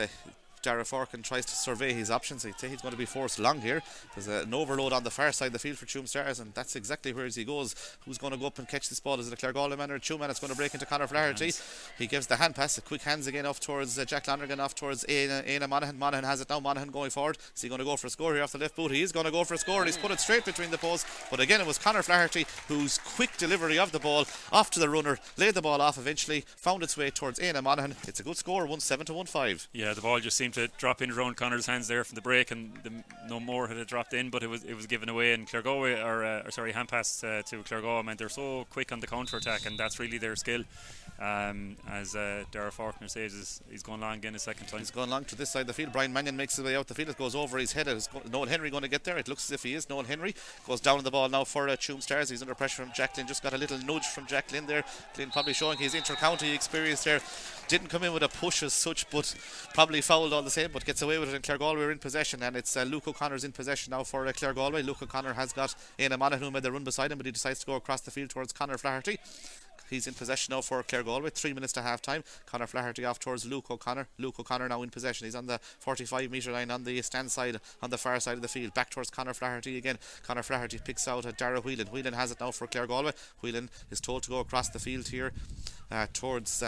Dara Forkin tries to survey his options. I'd say he's going to be forced long here. There's an overload on the far side of the field for Tuam Stars, and that's exactly where he goes. Who's going to go up and catch this ball? Is it a Claregalway man or a Tuam man? It's going to break into Conor Flaherty. He gives the hand pass, a quick hands again off towards Jack Lonergan, off towards Éanna Monaghan. Monaghan has it now. Monaghan going forward. Is he going to go for a score here off the left boot? He is going to go for a score, and he's put it straight between the posts. But again, it was Conor Flaherty whose quick delivery of the ball off to the runner, laid the ball off eventually, found its way towards Éanna Monaghan. It's a good score, 1-7 to 1-5. Yeah, the ball just seemed to drop in around Conor's hands there from the break, and no more had it dropped in, but it was given away. And Claregalway, hand pass to Claregalway meant they're so quick on the counter attack, and that's really their skill. As Dara Faulkner says, he's going long again a second time. He's going long to this side of the field. Brian Mannion makes his way out the field. It goes over his head. Is Noel Henry going to get there? It looks as if he is. Noel Henry goes down on the ball now for Tuam Stars. He's under pressure from Jack Lynn. Just got a little nudge from Jack Lynn there. Lynn probably showing his inter-county experience there. Didn't come in with a push as such, but probably fouled all the same, but gets away with it. And Claregalway are in possession, and it's Luke O'Connor's in possession now for Claregalway. Luke O'Connor has got Éanna Monaghan, who made the run beside him, but he decides to go across the field towards Conor Flaherty. He's in possession now for Claregalway. 3 minutes to half time. Conor Flaherty off towards Luke O'Connor. Luke O'Connor now in possession. He's on the 45 metre line on the stand side on the far side of the field. Back towards Conor Flaherty again. Conor Flaherty picks out Dara Whelan. Whelan has it now for Claregalway. Whelan is told to go across the field here towards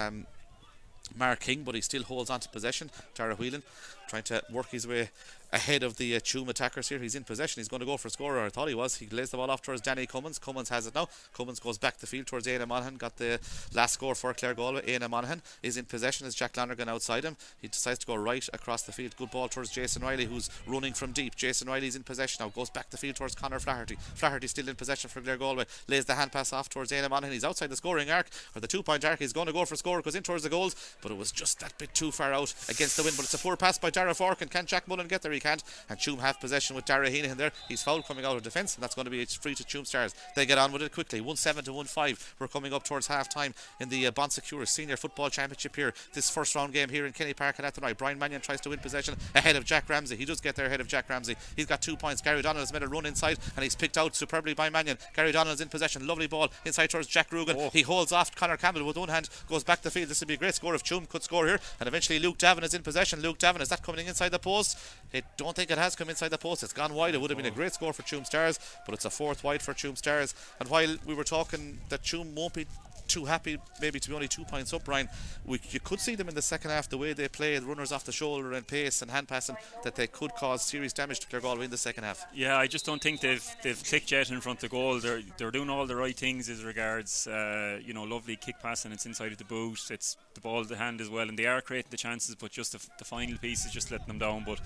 Mark King, but he still holds on to possession. Dara Whelan trying to work his way ahead of the Tuam attackers here. He's in possession. He's going to go for a score, or I thought he was. He lays the ball off towards Danny Cummins. Cummins has it now. Cummins goes back the field towards Éanna Monaghan. Got the last score for Claregalway. Éanna Monaghan is in possession as Jack Lonergan outside him. He decides to go right across the field. Good ball towards Jason Riley, who's running from deep. Jason Riley's in possession now. Goes back the field towards Conor Flaherty. Flaherty still in possession for Claregalway. Lays the hand pass off towards Éanna Monaghan. He's outside the scoring arc, or the 2-point arc. He's going to go for a score. Goes in towards the goals, but it was just that bit too far out against the wind. But it's a poor pass by Dara Forkin. Can Jack Mullen get there? He can't. And Tuam have possession with Dara Heenan there. He's fouled coming out of defence, and that's going to be free to Tuam Stars. They get on with it quickly. 1-7 to 1-5. We're coming up towards half time in the Secours Senior Football Championship here. This first round game here in Kenny Park and tonight. Brian Mannion tries to win possession ahead of Jack Ramsey. He does get there ahead of Jack Ramsey. He's got 2 points. Gary Donald has made a run inside, and he's picked out superbly by Mannion. Gary Donald's in possession. Lovely ball inside towards Jack Rugan. He holds off Conor Campbell with one hand, goes back the field. This would be a great score if Tuam could score here. And eventually Luke Davin is in possession. Luke Davin, is that coming inside the post? I don't think it has come inside the post. It's gone wide. It would have been a great score for Tuam Stars, but it's a 4th wide for Tuam Stars. And while we were talking that Tuam won't be too happy maybe to be only 2 points up, Brian, you could see them in the second half, the way they play, runners off the shoulder and pace and hand passing, that they could cause serious damage to Claregalway in the second half. Yeah, I just don't think they've clicked yet in front of the goal. They're doing all the right things as regards lovely kick passing. It's inside of the boot, it's the ball at the hand as well, and they are creating the chances, but just the final piece is just letting them down. But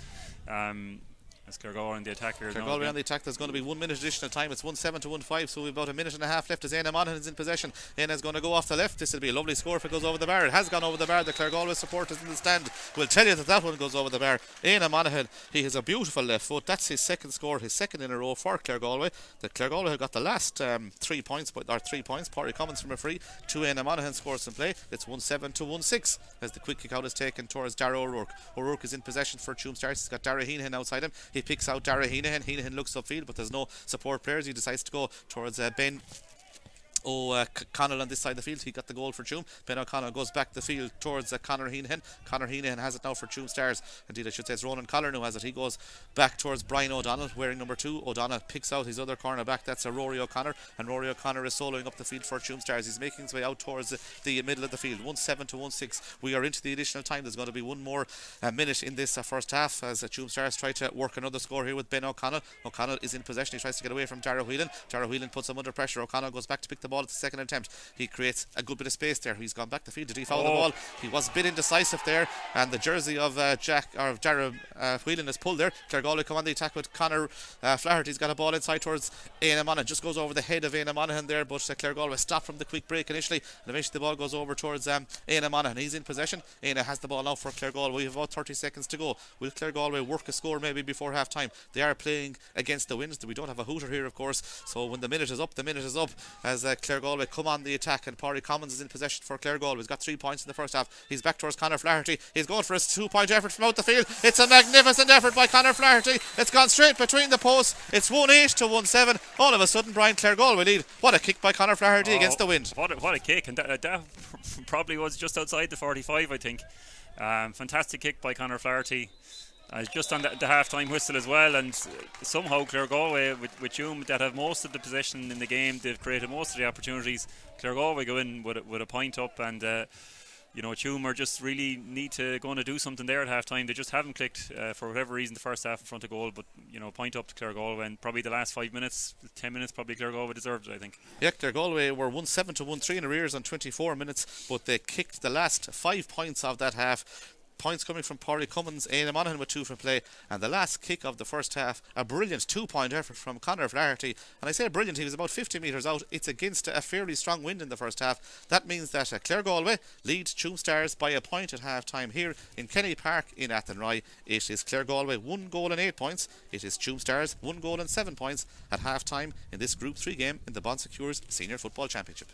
as Claregalway on the attack here. Claregalway on the attack. There's going to be 1 minute additional time. It's 1-7 to 1-5, so we've about a minute and a half left as Éanna Monaghan is in possession. Éanna's going to go off the left. This will be a lovely score if it goes over the bar. It has gone over the bar. The Claregalway supporters in the stand will tell you that one goes over the bar. Éanna Monaghan, he has a beautiful left foot. That's his second score, his second in a row for Claregalway. The Claregalway have got the last 3 points, or 3 points. Porry Commons from a free. 2 Éanna Monaghan scores in play. It's 1-7 to 1-6 as the quick kick out is taken towards Dara O'Rourke. O'Rourke is in possession for Tuam Stars. He's got Dara Heenan outside him. He picks out Dara Heenan. Heenan looks upfield, but there's no support players. He decides to go towards Ben O'Connell on this side of the field. He got the goal for Tuam. Ben O'Connell goes back the field towards Conor Heenan. Conor Heenan has it now for Tuam Stars. Indeed, I should say it's Ronan Collar who has it. He goes back towards Brian O'Donnell wearing number 2. O'Donnell picks out his other cornerback. That's a Rory O'Connor, and Rory O'Connor is soloing up the field for Tuam Stars. He's making his way out towards the middle of the field. 1-7 to 1-6. We are into the additional time. There's going to be one more minute in this first half as Tuam Stars try to work another score here with Ben O'Connell. O'Connell is in possession. He tries to get away from Dara Whelan. Dara Whelan puts him under pressure. O'Connell goes back to pick the ball at the second attempt. He creates a good bit of space there. He's gone back the field. Did he foul the ball? He was a bit indecisive there, and the jersey of Dara Whelan is pulled there. Claregalway come on the attack with Conor Flaherty. He's got a ball inside towards Éanna Monaghan. Just goes over the head of Éanna Monaghan there, but Claregalway stopped from the quick break initially, and eventually the ball goes over towards Éanna Monaghan. He's in possession. Éanna has the ball now for Claregalway. We have about 30 seconds to go. Will Claregalway work a score maybe before half time? They are playing against the winds. We don't have a hooter here, of course, so when the minute is up, the minute is up as Claregalway come on the attack, and Pádraig Commons is in possession for Claregalway. He's got 3 points in the first half. He's back towards Conor Flaherty. He's going for his 2-point effort from out the field. It's a magnificent effort by Conor Flaherty. It's gone straight between the posts. It's 1-8 to 1-7. All of a sudden, Brian, Claregalway lead. What a kick by Conor Flaherty against the wind. What a kick, and that probably was just outside the 45, I think. Fantastic kick by Conor Flaherty. Just on the half-time whistle as well, and somehow Claregalway with Tuam that have most of the possession in the game, they've created most of the opportunities. Claregalway go in with a point up, and Tuam are just really need to go on and do something there at half-time. They just haven't clicked for whatever reason the first half in front of goal, but point up to Claregalway, and probably the last 5 minutes, 10 minutes, probably Claregalway deserved it, I think. Yeah, Claregalway were 1-7 to 1-3 in arrears on 24 minutes, but they kicked the last 5 points of that half. Points coming from Pádraig Cummins, Éanna Monaghan with 2 from play, and the last kick of the first half, a brilliant 2-point effort from Conor Flaherty. And I say brilliant, he was about 50 metres out. It's against a fairly strong wind in the first half. That means that Claregalway leads Tuam Stars by a point at half time here in Kenny Park in Athenry. It is Claregalway 1 goal and 8 points. It is Tuam Stars 1 goal and 7 points at half time in this Group 3 game in the Bon Secours Senior Football Championship.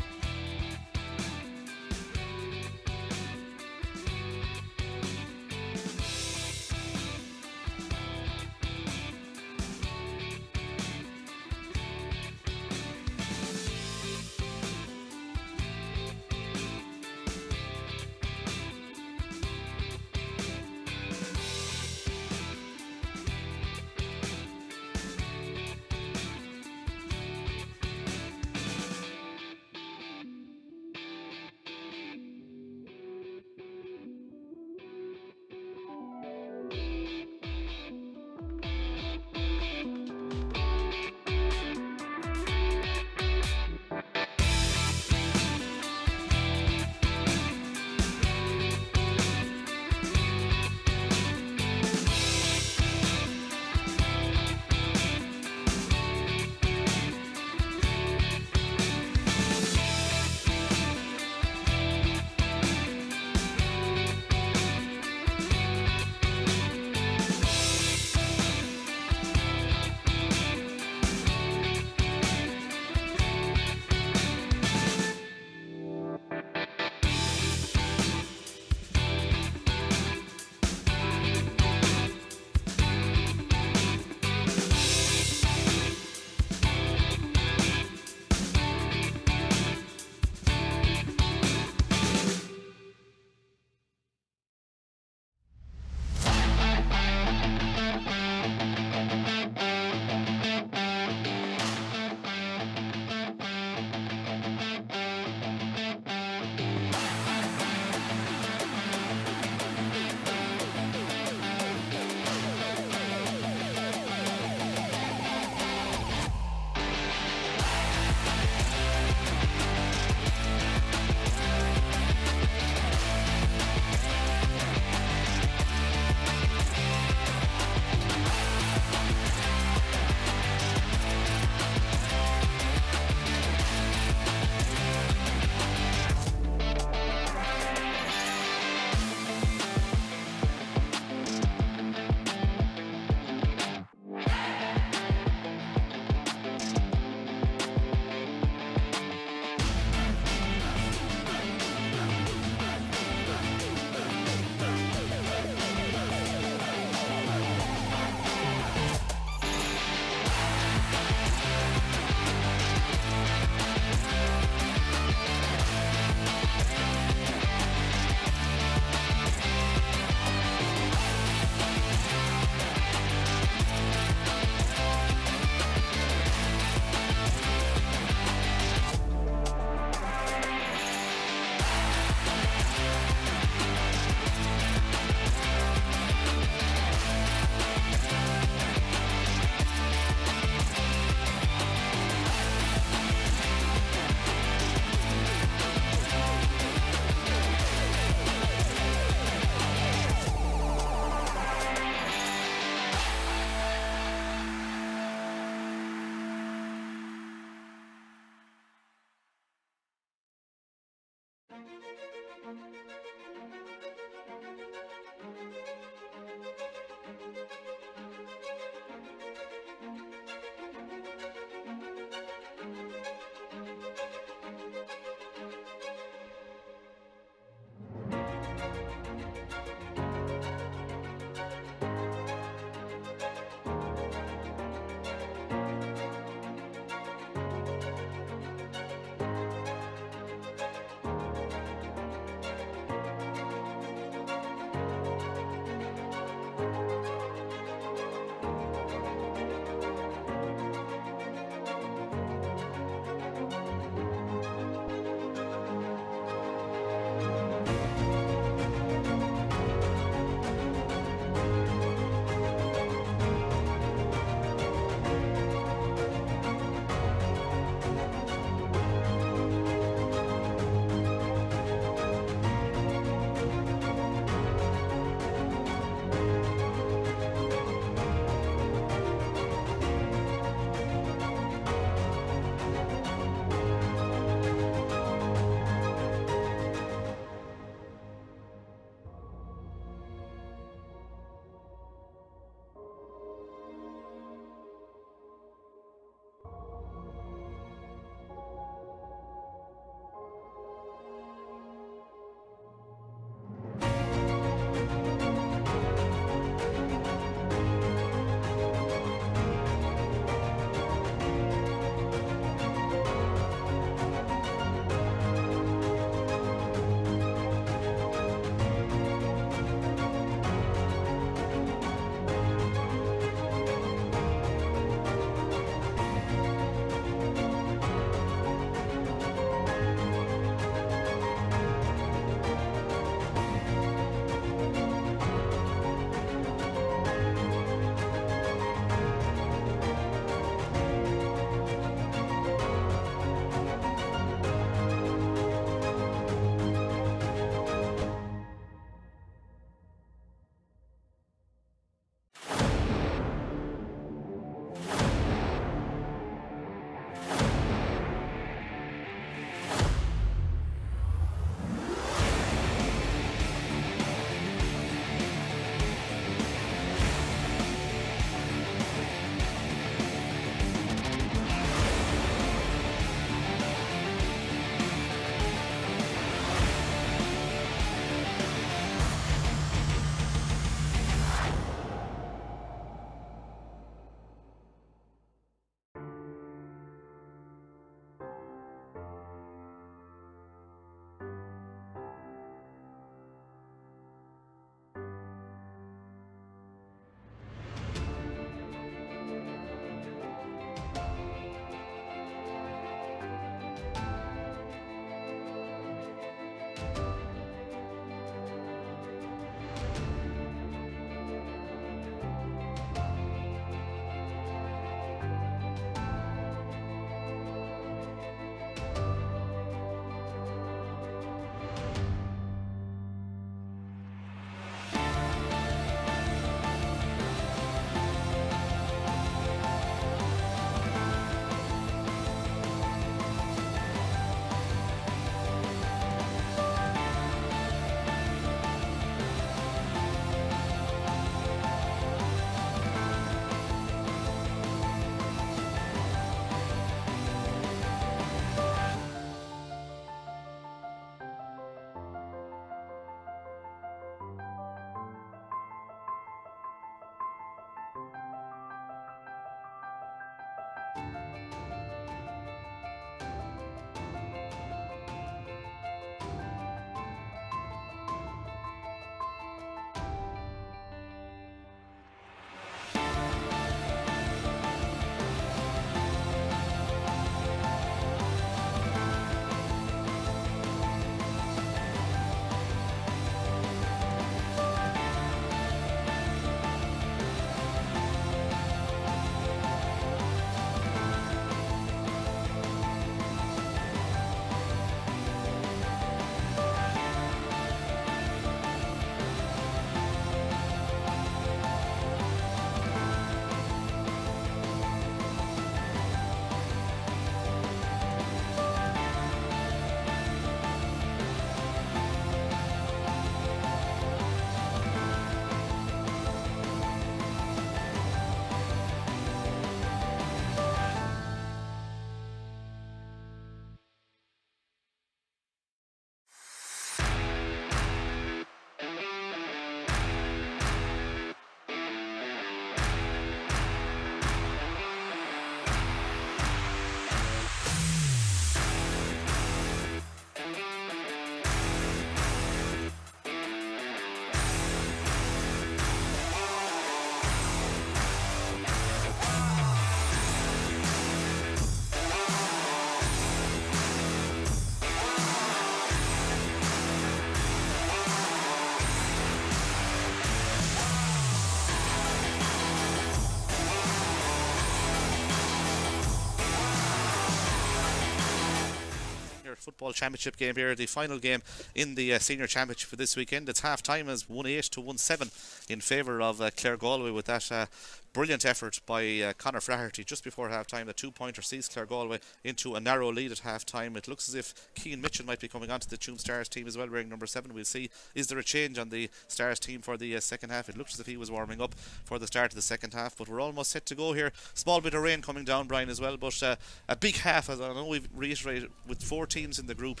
football championship game here, the final game in the senior championship for this weekend. It's half time as 1-8 to 1-7 in favour of Claregalway, with that brilliant effort by Conor Flaherty just before half time. The 2-pointer sees Claregalway into a narrow lead at half time. It looks as if Cian Mitchell might be coming onto the Tuam Stars team as well, wearing number 7. We'll see, is there a change on the Stars team for the second half? It looks as if he was warming up for the start of the second half, but we're almost set to go here. Small bit of rain coming down, Brian, as well, but a big half, as I know we've reiterated, with 4 teams in the group.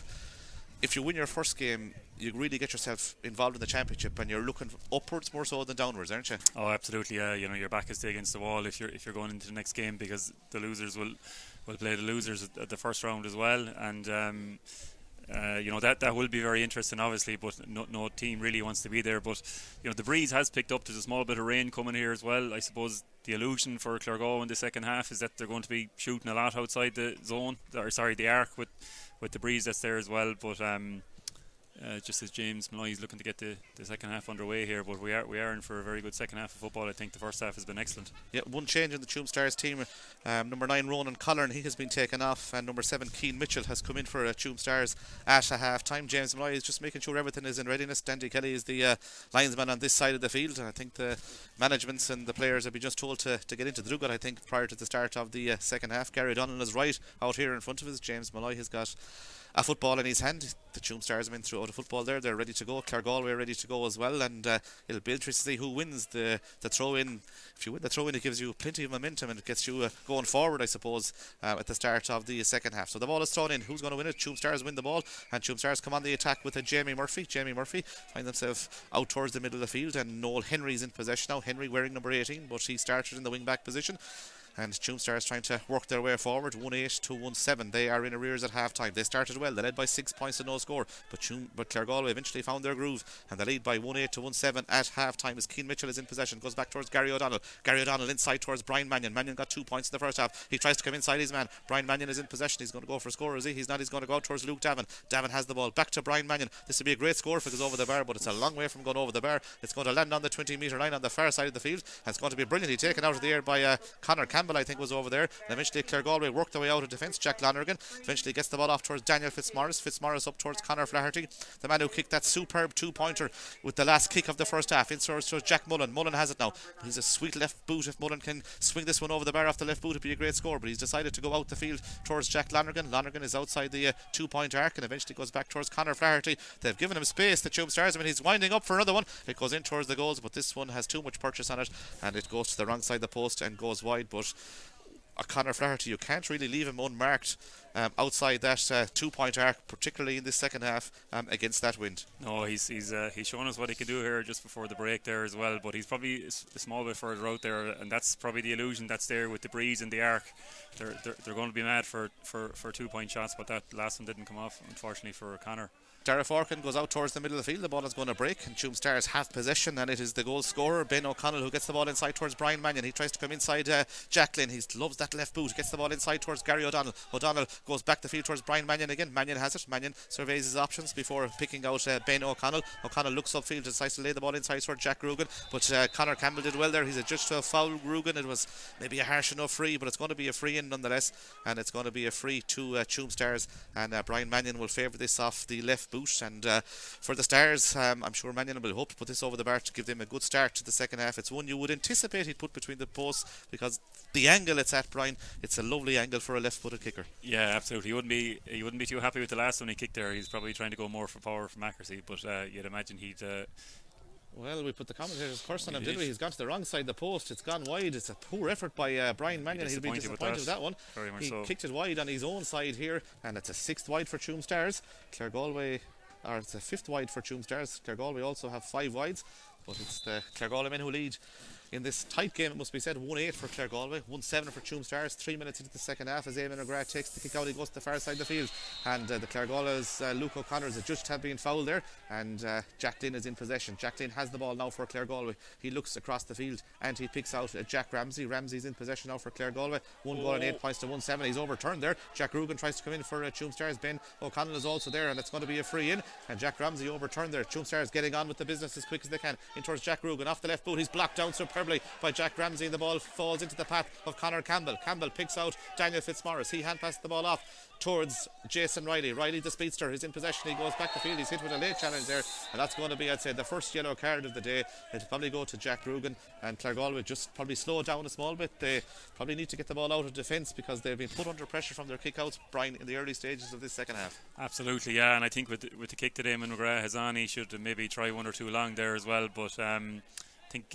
If you win your first game, you really get yourself involved in the championship, and you're looking upwards more so than downwards, aren't you? Oh, absolutely. Yeah, you know, your back is against the wall if you're going into the next game, because the losers will play the losers at the first round as well, and you know, that will be very interesting, obviously, but no team really wants to be there. But you know, the breeze has picked up. There's a small bit of rain coming here as well. I suppose the illusion for Claregalway in the second half is that they're going to be shooting a lot outside the zone, or sorry, the arc, with the breeze that's there as well. But just as James Malloy is looking to get the second half underway here, but we are in for a very good second half of football. I think the first half has been excellent. Yeah, one change in the Tuam Stars team. Number 9 Ronan Collern, he has been taken off, and number 7 Cian Mitchell has come in for Tuam Stars at a half time. James Malloy is just making sure everything is in readiness. Dandy Kelly is the linesman on this side of the field, and I think the managements and the players have been just told to get into the dugout, I think, prior to the start of the second half. Gary O'Donnell is right out here in front of us. James Malloy has got a football in his hand. The Tuam Stars have been through out a football there. They're ready to go. Claregalway are ready to go as well, and it'll be interesting to see who wins the throw-in. If you win the throw-in, it gives you plenty of momentum, and it gets you going forward, I suppose, at the start of the second half. So the ball is thrown in. Who's going to win it? Tuam Stars win the ball, and Tuam Stars come on the attack with Jamie Murphy. Jamie Murphy find themselves out towards the middle of the field, and Noel Henry's in possession now. Henry wearing number 18, but he started in the wing-back position. And Tuam Stars trying to work their way forward, 1-8 to 1-7. They are in arrears at half time. They started well, they led by 6 points to no score, but Claregalway eventually found their groove, and they lead by 1-8 to 1-7 at half time as Cian Mitchell is in possession. Goes back towards Gary O'Donnell. Gary O'Donnell inside towards Brian Mannion. Mannion got 2 points in the first half. He tries to come inside his man. Brian Mannion is in possession. He's going to go for a score, is he? He's not. He's going to go out towards Luke Davin. Davin has the ball. Back to Brian Mannion. This would be a great score if it goes over the bar, but it's a long way from going over the bar. It's going to land on the 20-metre line on the far side of the field, and it's going to be brilliantly taken out of the air by Conor Campbell, I think, was over there. And eventually Claregalway worked their way out of defence. Jack Lonergan eventually gets the ball off towards Daniel Fitzmaurice. Fitzmaurice up towards Conor Flaherty, the man who kicked that superb 2-pointer with the last kick of the first half. In towards Jack Mullen. Mullen has it now. He's a sweet left boot. If Mullen can swing this one over the bar off the left boot, it'd be a great score, but he's decided to go out the field towards Jack Lonergan. Lonergan is outside the 2-point arc and eventually goes back towards Conor Flaherty. They've given him space, the Tuam Stars. I mean, he's winding up for another one. It goes in towards the goals, but this one has too much purchase on it, and it goes to the wrong side of the post and goes wide. But Conor Flaherty, you can't really leave him unmarked outside that 2-point arc, particularly in this second half against that wind. No, he's shown us what he can do here just before the break there as well, but he's probably a small bit further out there, and that's probably the illusion that's there with the breeze and the arc. They're going to be mad for 2-point shots, but that last one didn't come off, unfortunately, for Conor. Dara Forkin goes out towards the middle of the field. The ball is going to break, and Tuam Stars have possession, and it is the goal scorer, Ben O'Connell, who gets the ball inside towards Brian Mannion. He tries to come inside Jacqueline. He loves that left boot. Gets the ball inside towards Gary O'Donnell. O'Donnell goes back the field towards Brian Mannion again. Mannion has it. Mannion surveys his options before picking out Ben O'Connell. O'Connell looks upfield, decides to lay the ball inside towards Jack Rugan, but Conor Campbell did well there. He's adjudged to a foul, Rugan. It was maybe a harsh enough free, but it's going to be a free in nonetheless, and it's going to be a free to Tuam Stars, and Brian Mannion will favour this off the left boot. And for the Stars, I'm sure Mannion will hope to put this over the bar to give them a good start to the second half. It's one you would anticipate he'd put between the posts, because the angle it's at, Brian, it's a lovely angle for a left-footed kicker. Yeah, absolutely. He wouldn't be too happy with the last one he kicked there. He's probably trying to go more for power from accuracy, but you'd imagine he'd well, we put the commentator's curse on him, did we? He's gone to the wrong side of the post. It's gone wide. It's a poor effort by Brian Mannion. He'll be disappointed with that one. Very much he so. Kicked it wide on his own side here, and it's a 6th wide for Tuam Stars. Claregalway, or it's a 5th wide for Tuam Stars. Claregalway also have 5 wides, but it's the Claregalway men who lead in this tight game, it must be said. 1-8 for Claregalway, 1-7 for Tuam Stars. 3 minutes into the second half as Eamon O'Grath takes the kick out. He goes to the far side of the field, and the Claregalway's Luke O'Connor is adjudged to have been fouled there, and Jack Lynn is in possession. Jack Lynn has the ball now for Claregalway. He looks across the field and he picks out Jack Ramsey. Ramsey's in possession now for Claregalway. 1 goal and 8 points to 1-7. He's overturned there. Jack Rugan tries to come in for Tuam Stars. Ben O'Connell is also there, and it's going to be a free in, and Jack Ramsey overturned there. Tuam Stars getting on with the business as quick as they can in towards Jack Rugan off the left boot. He's blocked down superb superbly by Jack Ramsey, and the ball falls into the path of Conor Campbell. Campbell picks out Daniel Fitzmaurice. He hand passes the ball off towards Jason Riley. Riley, the speedster, is in possession. He goes back the field. He's hit with a late challenge there, and that's going to be, I'd say, the first yellow card of the day. It'll probably go to Jack Rugan, and Claregalway just probably slow down a small bit. They probably need to get the ball out of defence because they've been put under pressure from their kick-outs, Brian, in the early stages of this second half. Absolutely, yeah, and I think with the kick today, McGrath Hazani should maybe try one or two long there as well, but I think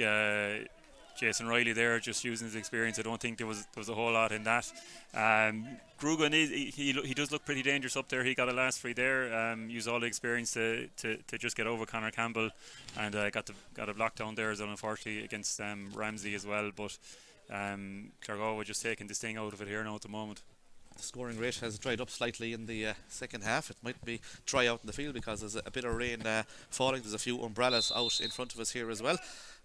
Jason Riley there just using his experience. I don't think there was a whole lot in that. Grugan he does look pretty dangerous up there. He got a last free there. Used all the experience to just get over Conor Campbell, and got a block down there as well, unfortunately, against Ramsey as well. But Claregalway just taking this thing out of it here now at the moment. The scoring rate has dried up slightly in the second half. It might be dry out in the field because there's a bit of rain falling. There's a few umbrellas out in front of us here as well.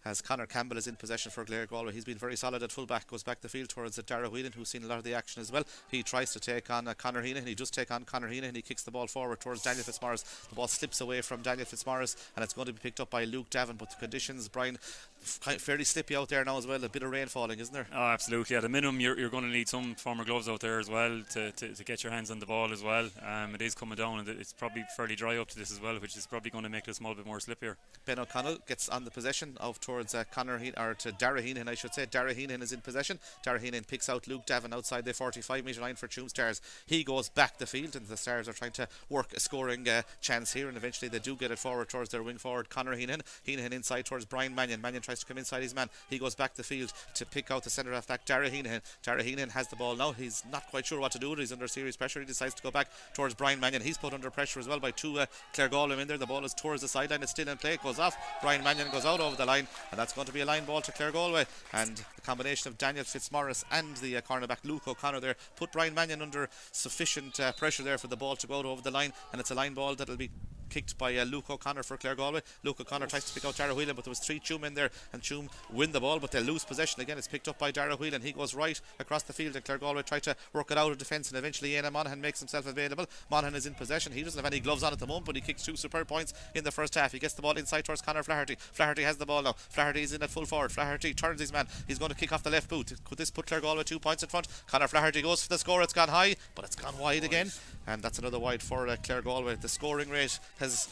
As Conor Campbell is in possession for Claregalway. He's been very solid at fullback, goes back the field towards Dara Whelan, who's seen a lot of the action as well. He tries to take on Conor Heenan. He does take on Conor Heenan, and he kicks the ball forward towards Daniel Fitzmaurice. The ball slips away from Daniel Fitzmaurice, and it's going to be picked up by Luke Davin. But the conditions, Brian, fairly slippy out there now as well. A bit of rain falling, isn't there? Oh, absolutely. At a minimum, you're going to need some former gloves out there as well to get your hands on the ball as well. It is coming down, and it's probably fairly dry up to this as well, which is probably going to make it a small bit more slippier. Ben O'Connell gets on the possession of towards Conor Heenan, or to Dara Heenan, I should say. Dara Heenan is in possession. Dara Heenan picks out Luke Davin outside the 45 metre line for Tuam Stars. He goes back the field, and the Stars are trying to work a scoring chance here, and eventually they do get it forward towards their wing forward Conor Heenan. Heenan inside towards Brian Mannion. Mannion tries to come inside his man. He goes back the field to pick out the centre half back Dara Heenan. Dara Heenan has the ball now. He's not quite sure what to do. He's under serious pressure. He decides to go back towards Brian Mannion. He's put under pressure as well by two Claregalway in there. The ball is towards the sideline. It's still in play. It goes off. Brian Mannion goes out over the line, and that's going to be a line ball to Claregalway. And the combination of Daniel Fitzmaurice and the cornerback Luke O'Connor there put Brian Mannion under sufficient pressure there for the ball to go out over the line, and it's a line ball that'll be kicked by Luke O'Connor for Claregalway. Luke O'Connor tries to pick out Dara Whelan, but there was three Tuam in there, and Tuam win the ball, but they lose possession again. It's picked up by Dara Whelan. He goes right across the field, and Claregalway try to work it out of defence, and eventually Éanna Monaghan makes himself available. Monaghan is in possession. He doesn't have any gloves on at the moment, but he kicks two superb points in the first half. He gets the ball inside towards Conor Flaherty. Flaherty has the ball now. Flaherty is in at full forward. Flaherty turns his man. He's going to kick off the left boot. Could this put Claregalway 2 points in front? Conor Flaherty goes for the score. It's gone high, but it's gone wide again, and that's another wide for Claregalway. The scoring rate has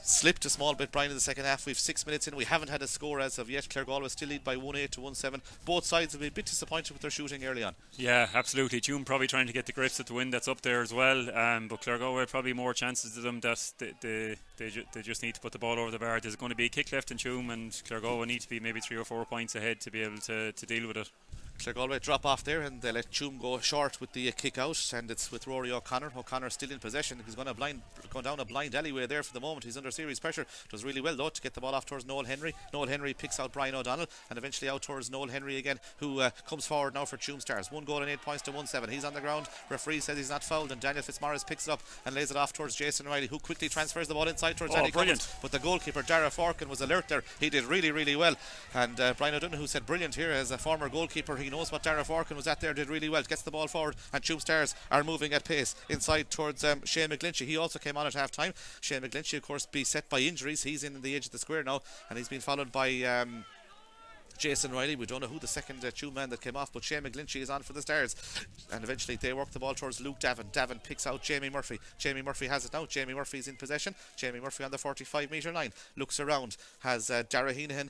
slipped a small bit, Brian, in the second half. We've 6 minutes in. We haven't had a score as of yet. Claregalway still lead by 1-8 to 1-7. Both sides will be a bit disappointed with their shooting early on. Yeah, absolutely. Tuam probably trying to get the grips at the win that's up there as well. But Claregalway probably more chances to them that they just need to put the ball over the bar. There's going to be a kick left in Tuam, and Claregalway need to be maybe 3 or 4 points ahead to be able to deal with it. Claregalway drop off there, and they let Tuam go short with the kick out, and it's with Rory O'Connor. O'Connor still in possession. He's going down a blind alleyway there for the moment. He's under serious pressure. Does really well though to get the ball off towards Noel Henry. Noel Henry picks out Brian O'Donnell, and eventually out towards Noel Henry again, who comes forward now for Tuam Stars. 1 goal and 8 points to 1-7. He's on the ground. Referee says he's not fouled, and Daniel Fitzmaurice picks it up and lays it off towards Jason Riley, who quickly transfers the ball inside towards Danny Cummins. But the goalkeeper Dara Forkin was alert there. He did really, really well, and Brian O'Donnell, who said brilliant here as a former goalkeeper, he knows what Dara Forkin was at there, did really well. Gets the ball forward, and Tuam Stars are moving at pace inside towards Shane McGlinchey. He also came on at half time. Shane McGlinchey, of course, beset by injuries. He's in the edge of the square now, and he's been followed by Jason Riley. We don't know who the second Tuam man that came off, but Shane McGlinchey is on for the Stars, and eventually they work the ball towards Luke Davin. Davin picks out Jamie Murphy. Jamie Murphy has it now. Jamie Murphy is in possession. Jamie Murphy on the 45 metre line, looks around, has Dara Heenan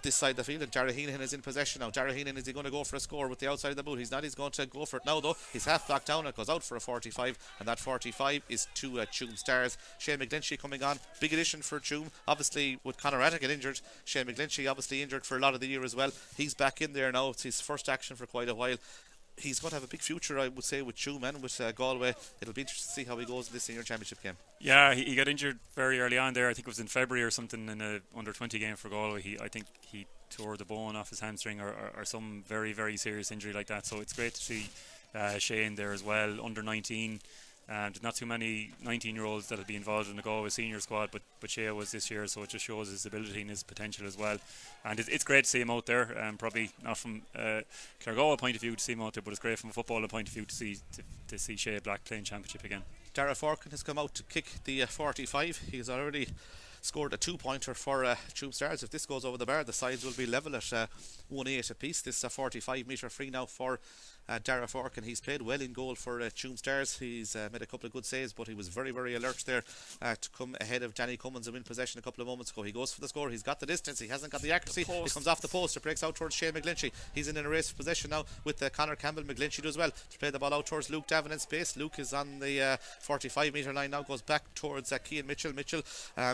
this side of the field, and Dara Heenan is in possession now. Dara Heenan, is he going to go for a score with the outside of the boot? He's not. He's going to go for it now though. He's half blocked down. It goes out for a 45, and that 45 is to Tuam Stars. Shane McGlinchey coming on, big addition for Tuam. Obviously with Conor Attigan injured, Shane McGlinchey obviously injured for a lot of the year as well. He's back in there now. It's his first action for quite a while. He's going to have a big future, I would say, with Tuam and with Galway. It'll be interesting to see how he goes in this senior championship game. Yeah, he got injured very early on there. I think it was in February or something in a under-20 game for Galway. I think he tore the bone off his hamstring or some very, very serious injury like that. So it's great to see Shane there as well, under 19. There's not too many 19-year-olds that'll be involved in the Galway senior squad, but Shea was this year, so it just shows his ability and his potential as well. And it's great to see him out there. Probably not from Claregalway point of view to see him out there, but it's great from a footballer point of view to see Shea Black playing championship again. Dara Forkin has come out to kick the 45. He's already scored a 2-pointer for Tuam Stars. If this goes over the bar, the sides will be level at 1-8 apiece. This is a 45-metre free now for Dara Fork, and he's played well in goal for Tuam Stars. He's made a couple of good saves, but he was very, very alert there to come ahead of Danny Cummins and win possession a couple of moments ago. He goes for the score. He's got the distance. He hasn't got the accuracy. He comes off the post. It breaks out towards Shane McGlinchey. He's in a race for possession now with Conor Campbell. McGlinchey does well to play the ball out towards Luke Davin in space. Luke is on the 45-metre line now, goes back towards Cian Mitchell. Mitchell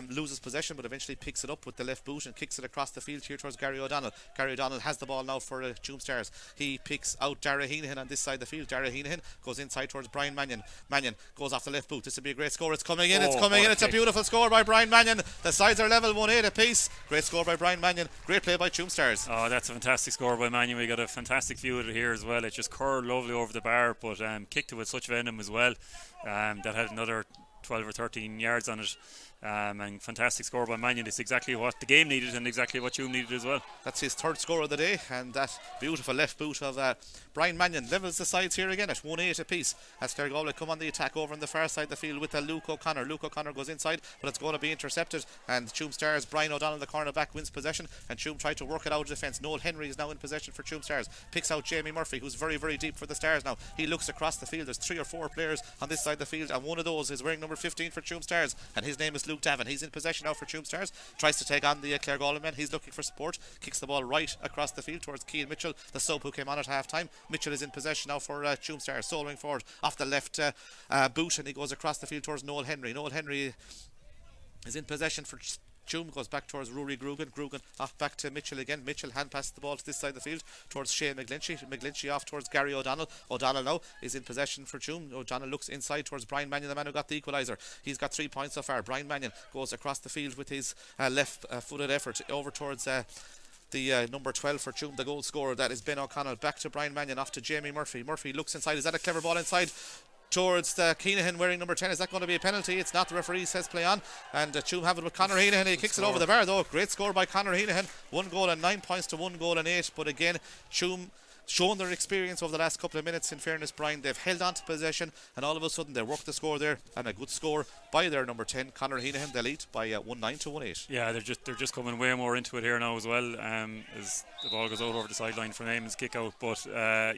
loses possession, but eventually picks it up with the left boot and kicks it across the field here towards Gary O'Donnell. Gary O'Donnell has the ball now for Tuam Stars. He picks out Dara Heenahan on this side of the field. Dara Heenahan goes inside towards Brian Mannion. Mannion goes off the left boot. This will be a great score. It's coming in. It's a beautiful score by Brian Mannion. The sides are level 1-8 apiece. Great score by Brian Mannion. Great play by Tuam Stars. Oh, that's a fantastic score by Mannion. We got a fantastic view of it here as well. It just curled lovely over the bar, but kicked it with such venom as well. That had another 12 or 13 yards on it. And fantastic score by Mannion. It's exactly what the game needed and exactly what Tuam needed as well. That's his third score of the day, and that beautiful left boot of Brian Mannion levels the sides here again at 1-8 apiece as Claregalway come on the attack over on the far side of the field with Luke O'Connor. Luke O'Connor goes inside, but it's going to be intercepted, and Tuam Stars Brian O'Donnell, the cornerback, wins possession, and Tuam tried to work it out of defence. Noel Henry is now in possession for Tuam Stars. Picks out Jamie Murphy, who's very, very deep for the Stars now. He looks across the field. There's 3 or 4 players on this side of the field, and one of those is wearing number 15 for Tuam Stars, and his name is Luke Davin. He's in possession now for Tuam Stars. Tries to take on the Claregalway men. He's looking for support. Kicks the ball right across the field towards Cian Mitchell, the sub who came on at half time. Mitchell is in possession now for Tuam Stars, soloing forward off the left boot, and he goes across the field towards Noel Henry. Noel Henry is in possession for Tuam, goes back towards Rory Grugan off back to Mitchell again. Mitchell hand passes the ball to this side of the field towards Shane McGlinchey off towards Gary O'Donnell. O'Donnell now is in possession for Tuam. O'Donnell looks inside towards Brian Mannion, the man who got the equaliser. He's got 3 points so far. Brian Mannion goes across the field with his left footed effort over towards the number 12 for Tuam, the goal scorer. That is Ben O'Connell. Back to Brian Mannion, off to Jamie Murphy. Murphy looks inside. Is that a clever ball inside towards Keenahan wearing number 10? Is that going to be a penalty? It's not. The referee says play on, and Tuam have it with Conor Heenahan. He kicks it over the bar though. Great score by Conor Heenahan. 1 goal and 9 points to 1 goal and 8. But again, Tuam shown their experience over the last couple of minutes. In fairness, Brian, they've held on to possession, and all of a sudden they worked the score there, and a good score by their number 10 Conor Heenahan. They lead by 1-9 to 1-8. Yeah, they're just coming way more into it here now as well, as the ball goes out over the sideline for Neyman's kick out. But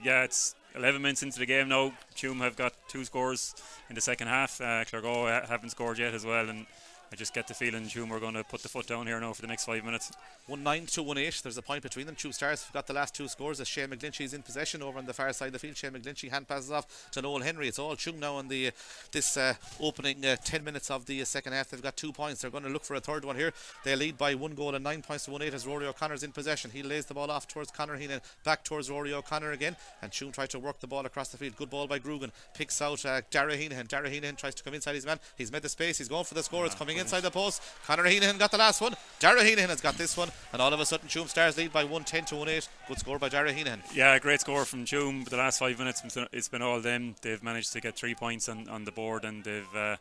yeah, it's 11 minutes into the game now. Tuam have got 2 scores in the second half. Claregalway haven't scored yet as well, and I just get the feeling Tuam are going to put the foot down here now for the next 5 minutes. 1-9 to 1-8. There's a point between them. Tuam Stars have got the last 2 scores as Shane McGlinchey is in possession over on the far side of the field. Shane McGlinchey hand passes off to Noel Henry. It's all Tuam now in this opening 10 minutes of the second half. They've got 2 points. They're going to look for a third one here. They lead by 1 goal and 9 points to 1-8 as Rory O'Connor's in possession. He lays the ball off towards Conor Heenan, back towards Rory O'Connor again, and Tuam tried to work the ball across the field. Good ball by Grugan. Picks out Dara Heenahan. Dara Heenahan tries to come inside his man. He's made the space. He's going for the score. It's coming inside the post. Conor Heenahan got the last one. Dara Heenahan has got this one, and all of a sudden Tuam Stars lead by 1-10 to 1-8. Good score by Dara Heenahan. Yeah, great score from Tuam. The last 5 minutes, it's been all them. They've managed to get 3 points on the board, and they've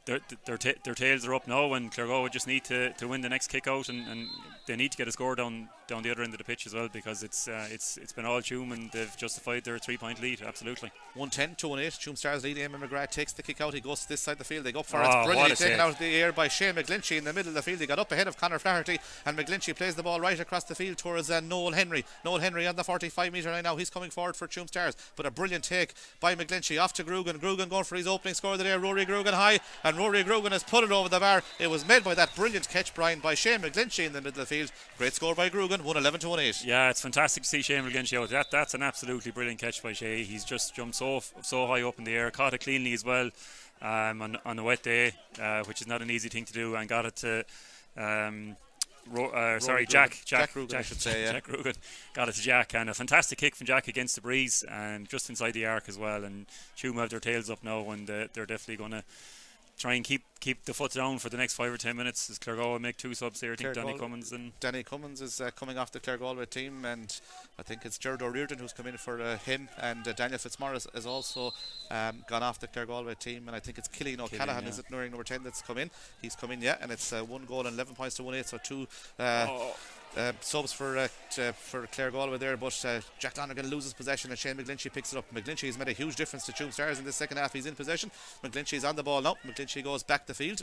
their tails are up now, and Claregalway just need to win the next kick out, and they need to get a score down the other end of the pitch as well, because it's been all Tuam, and they've justified their 3-point lead. Absolutely. 1-10 to 1-8. Tuam Stars lead. Eamon McGrath takes the kick out. He goes to this side of the field. They go up for it. It's brilliantly taken out of the air by Shane McGlinchey in the middle of the field. He got up ahead of Conor Flaherty, and McGlinchey plays the ball right across the field towards Noel Henry. Noel Henry on the 45-metre line now. He's coming forward for Tuam Stars, but a brilliant take by McGlinchey off to Grugan. Grugan going for his opening score of the day. Rory Grugan high, and Rory Grugan has put it over the bar. It was made by that brilliant catch, Brian, by Shane McGlinchey in the middle of the field. Great score by Grugan. 1-11 to 1-8. Yeah, it's fantastic to see Shane McGlinchey out. That's an absolutely brilliant catch by Shay. He's just jumped so high up in the air, caught it cleanly as well on a wet day, which is not an easy thing to do, and got it to Jack Rugan, I should say. Yeah. Jack Rugan got it to Jack, and a fantastic kick from Jack against the breeze, and just inside the arc as well. And Tuam have their tails up now, and they're definitely going to try and keep the foot down for the next 5 or 10 minutes as Claregalway make 2 subs here. I think Danny Cummins is coming off the Claregalway team, and I think it's Gerard O'Riordan who's come in for him, and Daniel Fitzmaurice has also gone off the Claregalway team, and I think it's Killian O'Callaghan, is it, wearing number 10, that's come in. He's come in, yeah, and it's 1 goal and 11 points to 1-8, so 2 subs for Claregalway there, but Jack Donegan loses possession and Shane McGlinchey picks it up. McGlinchey has made a huge difference to Tuam Stars in the second half. He's in possession. McGlinchey is on the ball now. McGlinchey goes back the field.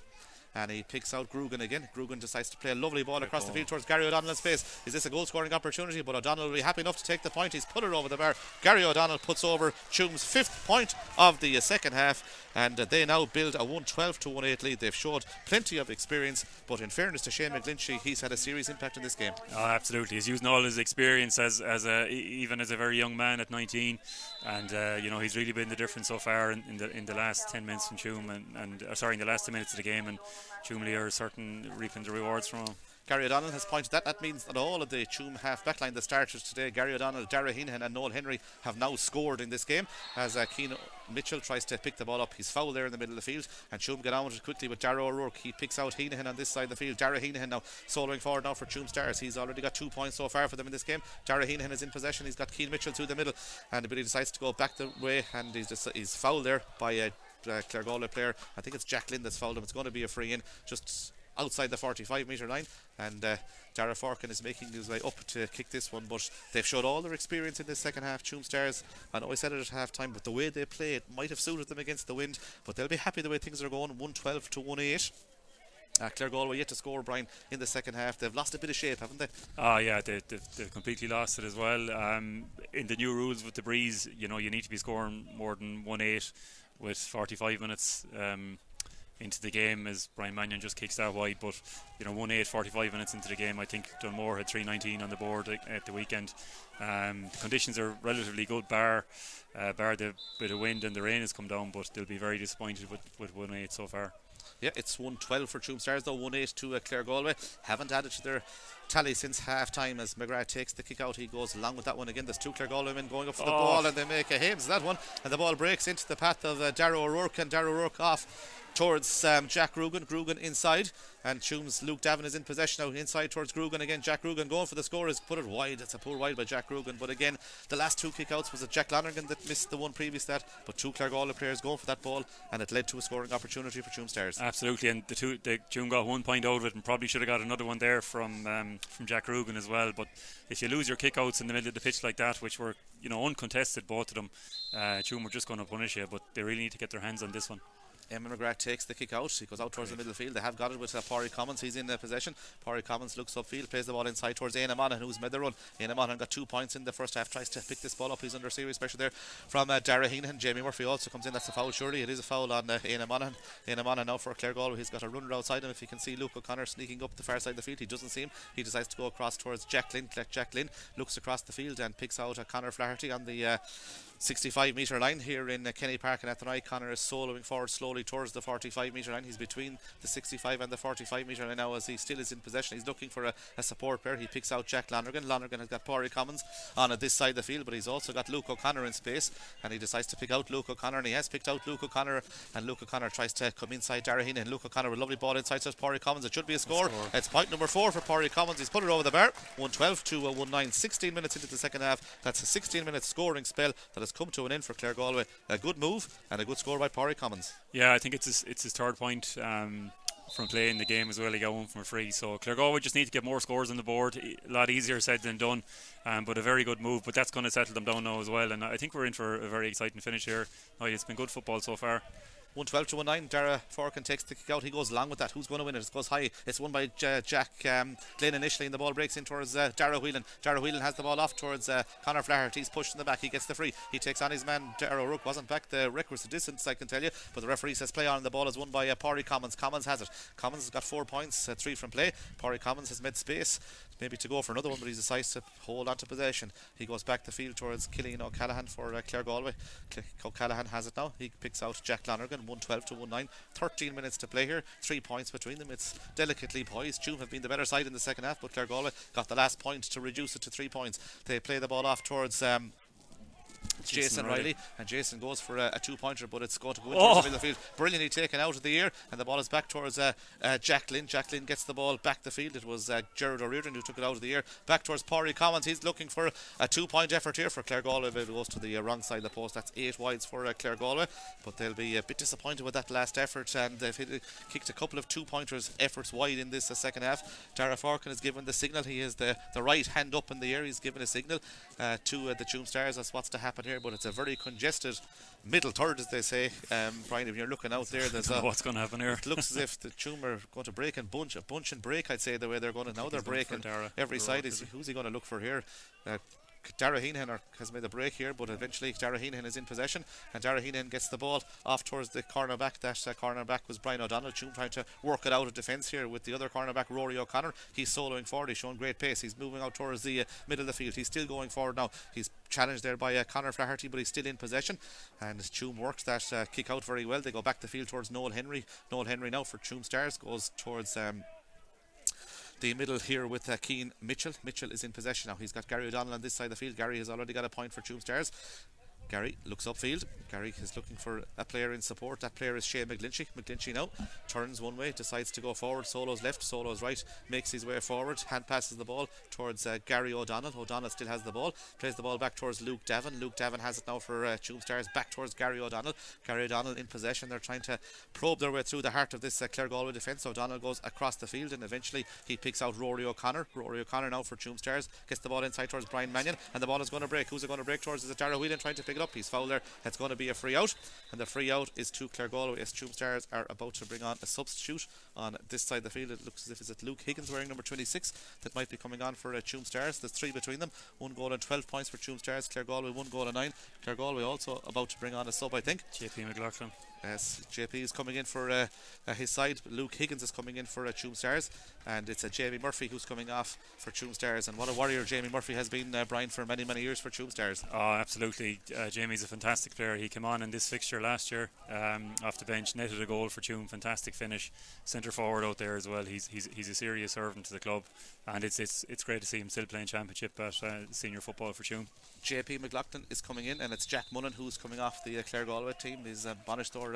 and he picks out Grugan again. Grugan decides to play a lovely ball across the field towards Gary O'Donnell in space. Is this a goal scoring opportunity? But O'Donnell will be happy enough to take the point. He's put it over the bar. Gary O'Donnell puts over Tuam's 5th point of the second half, and they now build a 112 to 1-8 lead. They've showed plenty of experience, but in fairness to Shane McGlinchey, he's had a serious impact in this game. Oh, absolutely. He's using all his experience even as a very young man at 19, and he's really been the difference so far in the last 10 minutes from Tuam, in the last 10 minutes of the game, and Tuam are certain reaping the rewards from him. Gary O'Donnell has pointed that. That means that all of the Tuam half backline that started today, Gary O'Donnell, Dara Heenan and Noel Henry, have now scored in this game as Keane Mitchell tries to pick the ball up. He's fouled there in the middle of the field, and Tuam get on with it quickly with Dara O'Rourke. He picks out Heenan on this side of the field. Dara Heenan now soloing forward now for Tuam Stars. He's already got 2 points so far for them in this game. Dara Heenan is in possession. He's got Keane Mitchell through the middle, but he decides to go back the way, and he's fouled there by a Claregalway player. I think it's Jack Lynn that's fouled him. It's going to be a free in just outside the 45 metre line, and Dara Forkin is making his way up to kick this one, but they've showed all their experience in this second half. Tuam Stars, I know I said it at half time, but the way they play, it might have suited them against the wind, but they'll be happy the way things are going. 112 to 1-8. Claregalway yet to score, Brian, in the second half. They've lost a bit of shape, haven't they? Oh yeah, they've completely lost it as well. In the new rules with the breeze, you need to be scoring more than 1-8 with 45 minutes into the game, as Brian Mannion just kicks that wide. But 1-8, 45 minutes into the game, I think Dunmore had 319 on the board at the weekend. The conditions are relatively good, bar the bit of wind and the rain has come down, but they'll be very disappointed with 1-8 so far. Yeah, it's 112 for Tuam Stars though, 1-8 to Claregalway. Haven't added to their tally since half time as McGrath takes the kick out. He goes along with that one again. There's 2 Claregalway men going up for the ball, and they make a Hames that one, and the ball breaks into the path of Dara O'Rourke, and Dara O'Rourke off towards Jack Grugan inside, and Tuam's Luke Davin is in possession now inside towards Grugan again. Jack Grugan going for the score, has put it wide. It's a poor wide by Jack Grugan, but again the last 2 kick-outs was a Jack Lonergan that missed the one previous to that, but 2 Claregalway players going for that ball, and it led to a scoring opportunity for Tuam Stars. Absolutely, and the Tuam got 1 point out of it, and probably should have got another one there from Jack Grugan as well. But if you lose your kick-outs in the middle of the pitch like that, which were uncontested, both of them, Tuam were just going to punish you, but they really need to get their hands on this one. Emma McGrath takes the kick out. He goes out towards the middle field. They have got it with Pádraig Commons. He's in possession. Pádraig Commons looks upfield, plays the ball inside towards Éanna Monaghan, who's made the run. Éanna Monaghan got 2 points in the first half, tries to pick this ball up. He's under serious pressure there from Dara Heenan. Jamie Murphy also comes in. That's a foul, surely. It is a foul on Éanna Monaghan. Éanna Monaghan now for Claregalway. He's got a runner outside him. If you can see Luke O'Connor sneaking up the far side of the field, he doesn't see him. He decides to go across towards Jack Lynn. Jack Lynn looks across the field and picks out Conor Flaherty on the 65 metre line here in Kenny Park and Athenry. Conor is soloing forward slowly towards the 45 metre line. He's between the 65 and the 45 metre line now as he still is in possession. He's looking for a support player. He picks out Jack Lonergan. Lonergan has got Pádraig Commons on this side of the field, but he's also got Luke O'Connor in space, and he decides to pick out Luke O'Connor, and he has picked out Luke O'Connor, and Luke O'Connor tries to come inside Dara Heenan, and Luke O'Connor with a lovely ball inside to Pádraig Commons. It should be a score. It's point number 4 for Pádraig Commons. He's put it over the bar. 112 to 19. 16 minutes into the second half. That's a 16-minute scoring spell that has come to an end for Claregalway. A good move and a good score by Pádraig Commons. Yeah, I think it's his 3rd point from playing the game as well. He got 1 from a free, so Claregalway just need to get more scores on the board. A lot easier said than done, but a very good move, but that's going to settle them down now as well, and I think we're in for a very exciting finish here. It's been good football so far. 112 to 19. Dara Forkin takes the kick out. He goes along with that. Who's going to win it? It goes high. It's won by Jack Glenn initially, and the ball breaks in towards Dara Whelan. Dara Whelan has the ball off towards Conor Flaherty. He's pushed in the back. He gets the free. He takes on his man. Dara O'Rourke wasn't back the requisite distance, I can tell you, but the referee says play on. The ball is won by Pádraig Commons. Commons has it. Commons has got 4 points, 3 from play. Pádraig Commons has made space maybe to go for another one, but he decides to hold on to possession. He goes back the field towards Killian O'Callaghan for Claregalway. O'Callaghan has it now. He picks out Jack Lonergan. 112 to 19. 13 minutes to play here. 3 points between them. It's delicately poised. Tuam have been the better side in the second half, but Claregalway got the last point to reduce it to 3 points. They play the ball off towards Jason Riley, and Jason goes for a 2-pointer, but it's going to go into the middle of the field. Brilliantly taken out of the air, and the ball is back towards Jack Lynn. Jack Lynn gets the ball back the field. It was Gerard O'Riordan who took it out of the air. Back towards Pádraig Commons. He's looking for a 2-point effort here for Claregalway. It goes to the wrong side of the post. That's 8 wides for Claregalway, but they'll be a bit disappointed with that last effort, and they've kicked a couple of 2-pointers efforts wide in this second half. Dara Forkin has given the signal. He has the right hand up in the air. He's given a signal to the Tuam Stars as what's to happen here. here, but it's a very congested middle third, as they say. Brian, if you're looking out there, there's what's going to happen here. It looks as if the Tuam are going to break and bunch and break. I'd say the way they're going to now. They're breaking every side. Who's he going to look for here? Dara Heenan has made a break here, but eventually Dara Heenan is in possession, and Dara Heenan gets the ball off towards the cornerback. That cornerback was Brian O'Donnell. Tuam trying to work it out of defence here with the other cornerback, Rory O'Connor. He's soloing forward. He's showing great pace. He's moving out towards the middle of the field. He's still going forward now. He's challenged there by Conor Flaherty, but he's still in possession, and Tuam works that kick out very well. They go back the field towards Noel Henry. Noel Henry now for Tuam Stars goes towards the middle here with Keane Mitchell. Mitchell is in possession now. He's got Gary O'Donnell on this side of the field. Gary has already got a point for Tuam Stars. Gary looks upfield. Gary is looking for a player in support. That player is Shane McGlinchey. McGlinchey now turns one way, decides to go forward. Solo's left, Solo's right, makes his way forward. Hand passes the ball towards Gary O'Donnell. O'Donnell still has the ball. Plays the ball back towards Luke Davin. Luke Davin has it now for Tuam Stars. Back towards Gary O'Donnell. Gary O'Donnell in possession. They're trying to probe their way through the heart of this Claregalway defence. O'Donnell goes across the field, and eventually he picks out Rory O'Connor. Rory O'Connor now for Tuam Stars. Gets the ball inside towards Brian Mannion, and the ball is going to break. Who's it going to break towards? Is it Dara Whelan trying to pick it up? He's fouled there. It's going to be a free out, and the free out is to Claregalway as Tuam Stars are about to bring on a substitute on this side of the field. It looks as if it's Luke Higgins wearing number 26 that might be coming on for Tuam Stars. There's 3 between them, 1 goal and 12 points for Tuam Stars. Claregalway 1 goal and 9. Claregalway also about to bring on a sub, I think. JP McLaughlin. Yes, JP is coming in for his side. Luke Higgins is coming in for Tuam Stars, and it's Jamie Murphy who's coming off for Tuam Stars. And what a warrior Jamie Murphy has been, Brian, for many years for Tuam Stars. Oh, absolutely. Jamie's a fantastic player. He came on in this fixture last year off the bench, netted a goal for Tuam. Fantastic finish. Centre forward out there as well. He's a serious servant to the club, and it's great to see him still playing championship at senior football for Tuam. JP McLaughlin is coming in, and it's Jack Mullen who's coming off the Claregalway team. He's Bonish door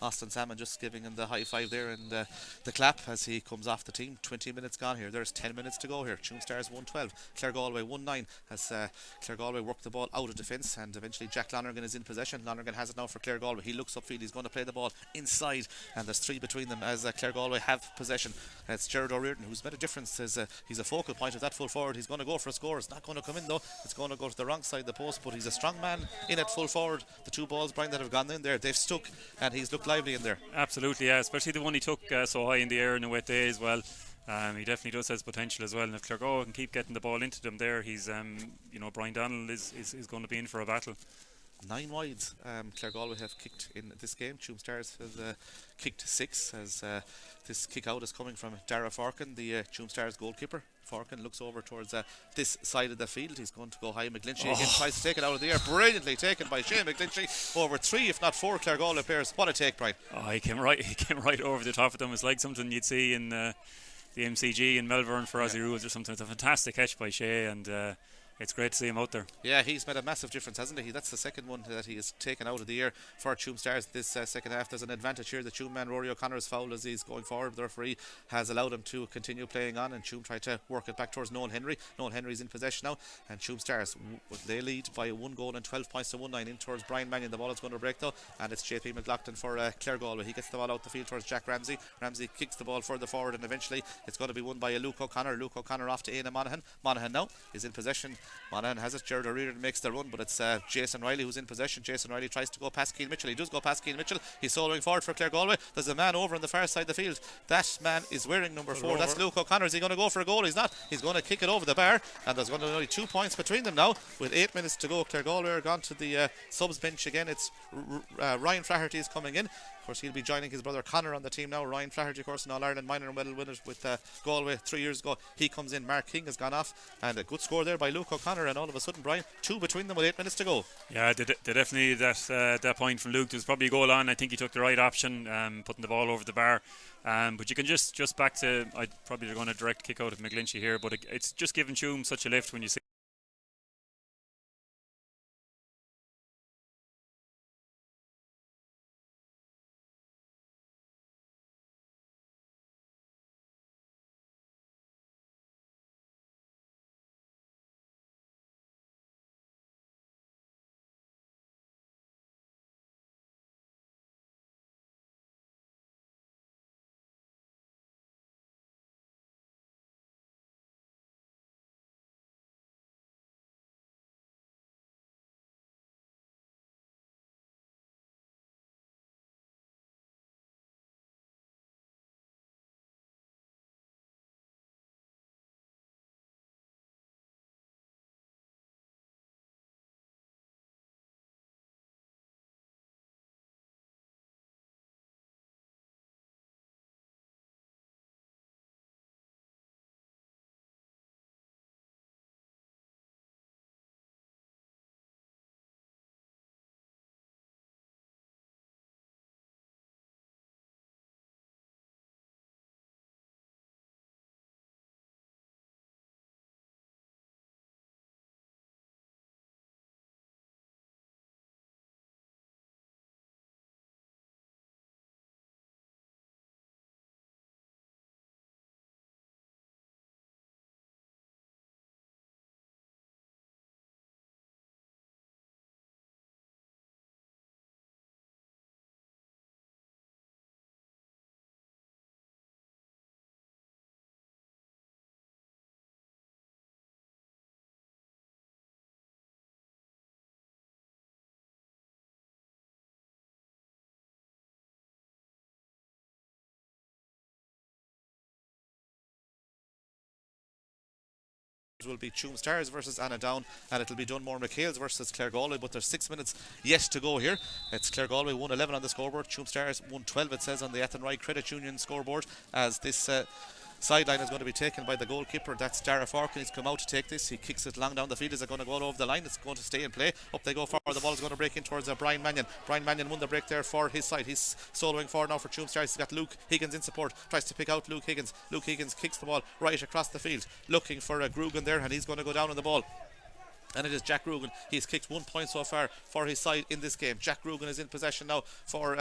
Austin Salmon just giving him the high five there and the clap as he comes off the team. 20 minutes gone here. There's 10 minutes to go here. Tuam Stars 1-12, Claregalway 1-9 as Claregalway work the ball out of defence, and eventually Jack Lonergan is in possession. Lonergan has it now for Claregalway. He looks upfield. He's going to play the ball inside, and there's 3 between them as Claregalway have possession. It's Gerard O'Riordan who's made a difference. He's a focal point of that full forward. He's going to go for a score. It's not going to come in though. It's going to go to the wrong side of the post, but he's a strong man in at full forward. The 2 balls, Brian, that have gone in there, they've stuck, and he's looked lively in there. Absolutely, yeah, especially the one he took so high in the air in a wet day as well. He definitely does has potential as well, and if Claregalway can keep getting the ball into them there, he's Brian Donald is going to be in for a battle. 9 wides Claregalway have kicked in this game. Tuam Stars have kicked 6 as this kick out is coming from Dara Forkin, the Tuam Stars goalkeeper. Forkin looks over towards this side of the field. He's going to go high. McGlinchey again tries to take it out of the air. Brilliantly taken by Shane McGlinchey over 3 if not 4 Claregalway players. What a take, Brian. Oh, he came right over the top of them. It's like something you'd see in the MCG in Melbourne for Aussie Rules or something. It's a fantastic catch by Shea, and it's great to see him out there. Yeah, he's made a massive difference, hasn't he? That's the second one that he has taken out of the air for Tuam Stars this second half. There's an advantage here. The Tuam man Rory O'Connor is fouled as he's going forward. The referee has allowed him to continue playing on, and Tuam tried to work it back towards Noel Henry. Noel Henry's in possession now, and Tuam Stars they lead by 1 goal and 12 points to 1-9 in towards Brian Mannion. The ball is going to break though, and it's JP McLaughlin for Claregalway. He gets the ball out the field towards Jack Ramsey. Ramsey kicks the ball further forward, and eventually it's going to be won by Luke O'Connor. Luke O'Connor off to Éanna Monaghan. Monaghan now is in possession. Monaghan has it. Gerard O'Riordan makes the run, but it's Jason Riley who's in possession. Jason Riley tries to go past Keane Mitchell. He does go past Keane Mitchell. He's soloing forward for Claregalway. There's a man over on the far side of the field. That man is wearing number 4. That's Luke O'Connor. Is he going to go for a goal? He's not. He's going to kick it over the bar, and there's going to be only 2 points between them now with 8 minutes to go. Claregalway are gone to the subs bench again. It's Ryan Flaherty is coming in. Of course, he'll be joining his brother Connor on the team now. Ryan Flaherty, of course, an All-Ireland minor medal winner with Galway 3 years ago. He comes in. Mark King has gone off, and a good score there by Luke O'Connor, and all of a sudden, Brian, 2 between them with 8 minutes to go. Yeah, they definitely that point from Luke. There was probably a goal on. I think he took the right option, putting the ball over the bar. But you can just back to, I'd probably going to direct kick out of McGlinchey here, but it's just giving Tuam such a lift when you see will be Tuam Stars versus Anna Down, and it'll be Dunmore McHale's versus Claregalway, but there's 6 minutes yet to go here. It's Claregalway 111 on the scoreboard, Tuam Stars 112 it says on the Athenry Credit Union scoreboard, as this sideline is going to be taken by the goalkeeper. That's Dara Forkin. He's come out to take this. He kicks it long down the field. Is it going to go all over the line? It's going to stay in play. Up they go forward. The ball is going to break in towards Brian Mannion. Brian Mannion won the break there for his side. He's soloing forward now for Tuam Stars. He's got Luke Higgins in support. Tries to pick out Luke Higgins. Luke Higgins kicks the ball right across the field, looking for Grugan there, and he's going to go down on the ball. And it is Jack Grugan. He's kicked 1 point so far for his side in this game. Jack Grugan is in possession now for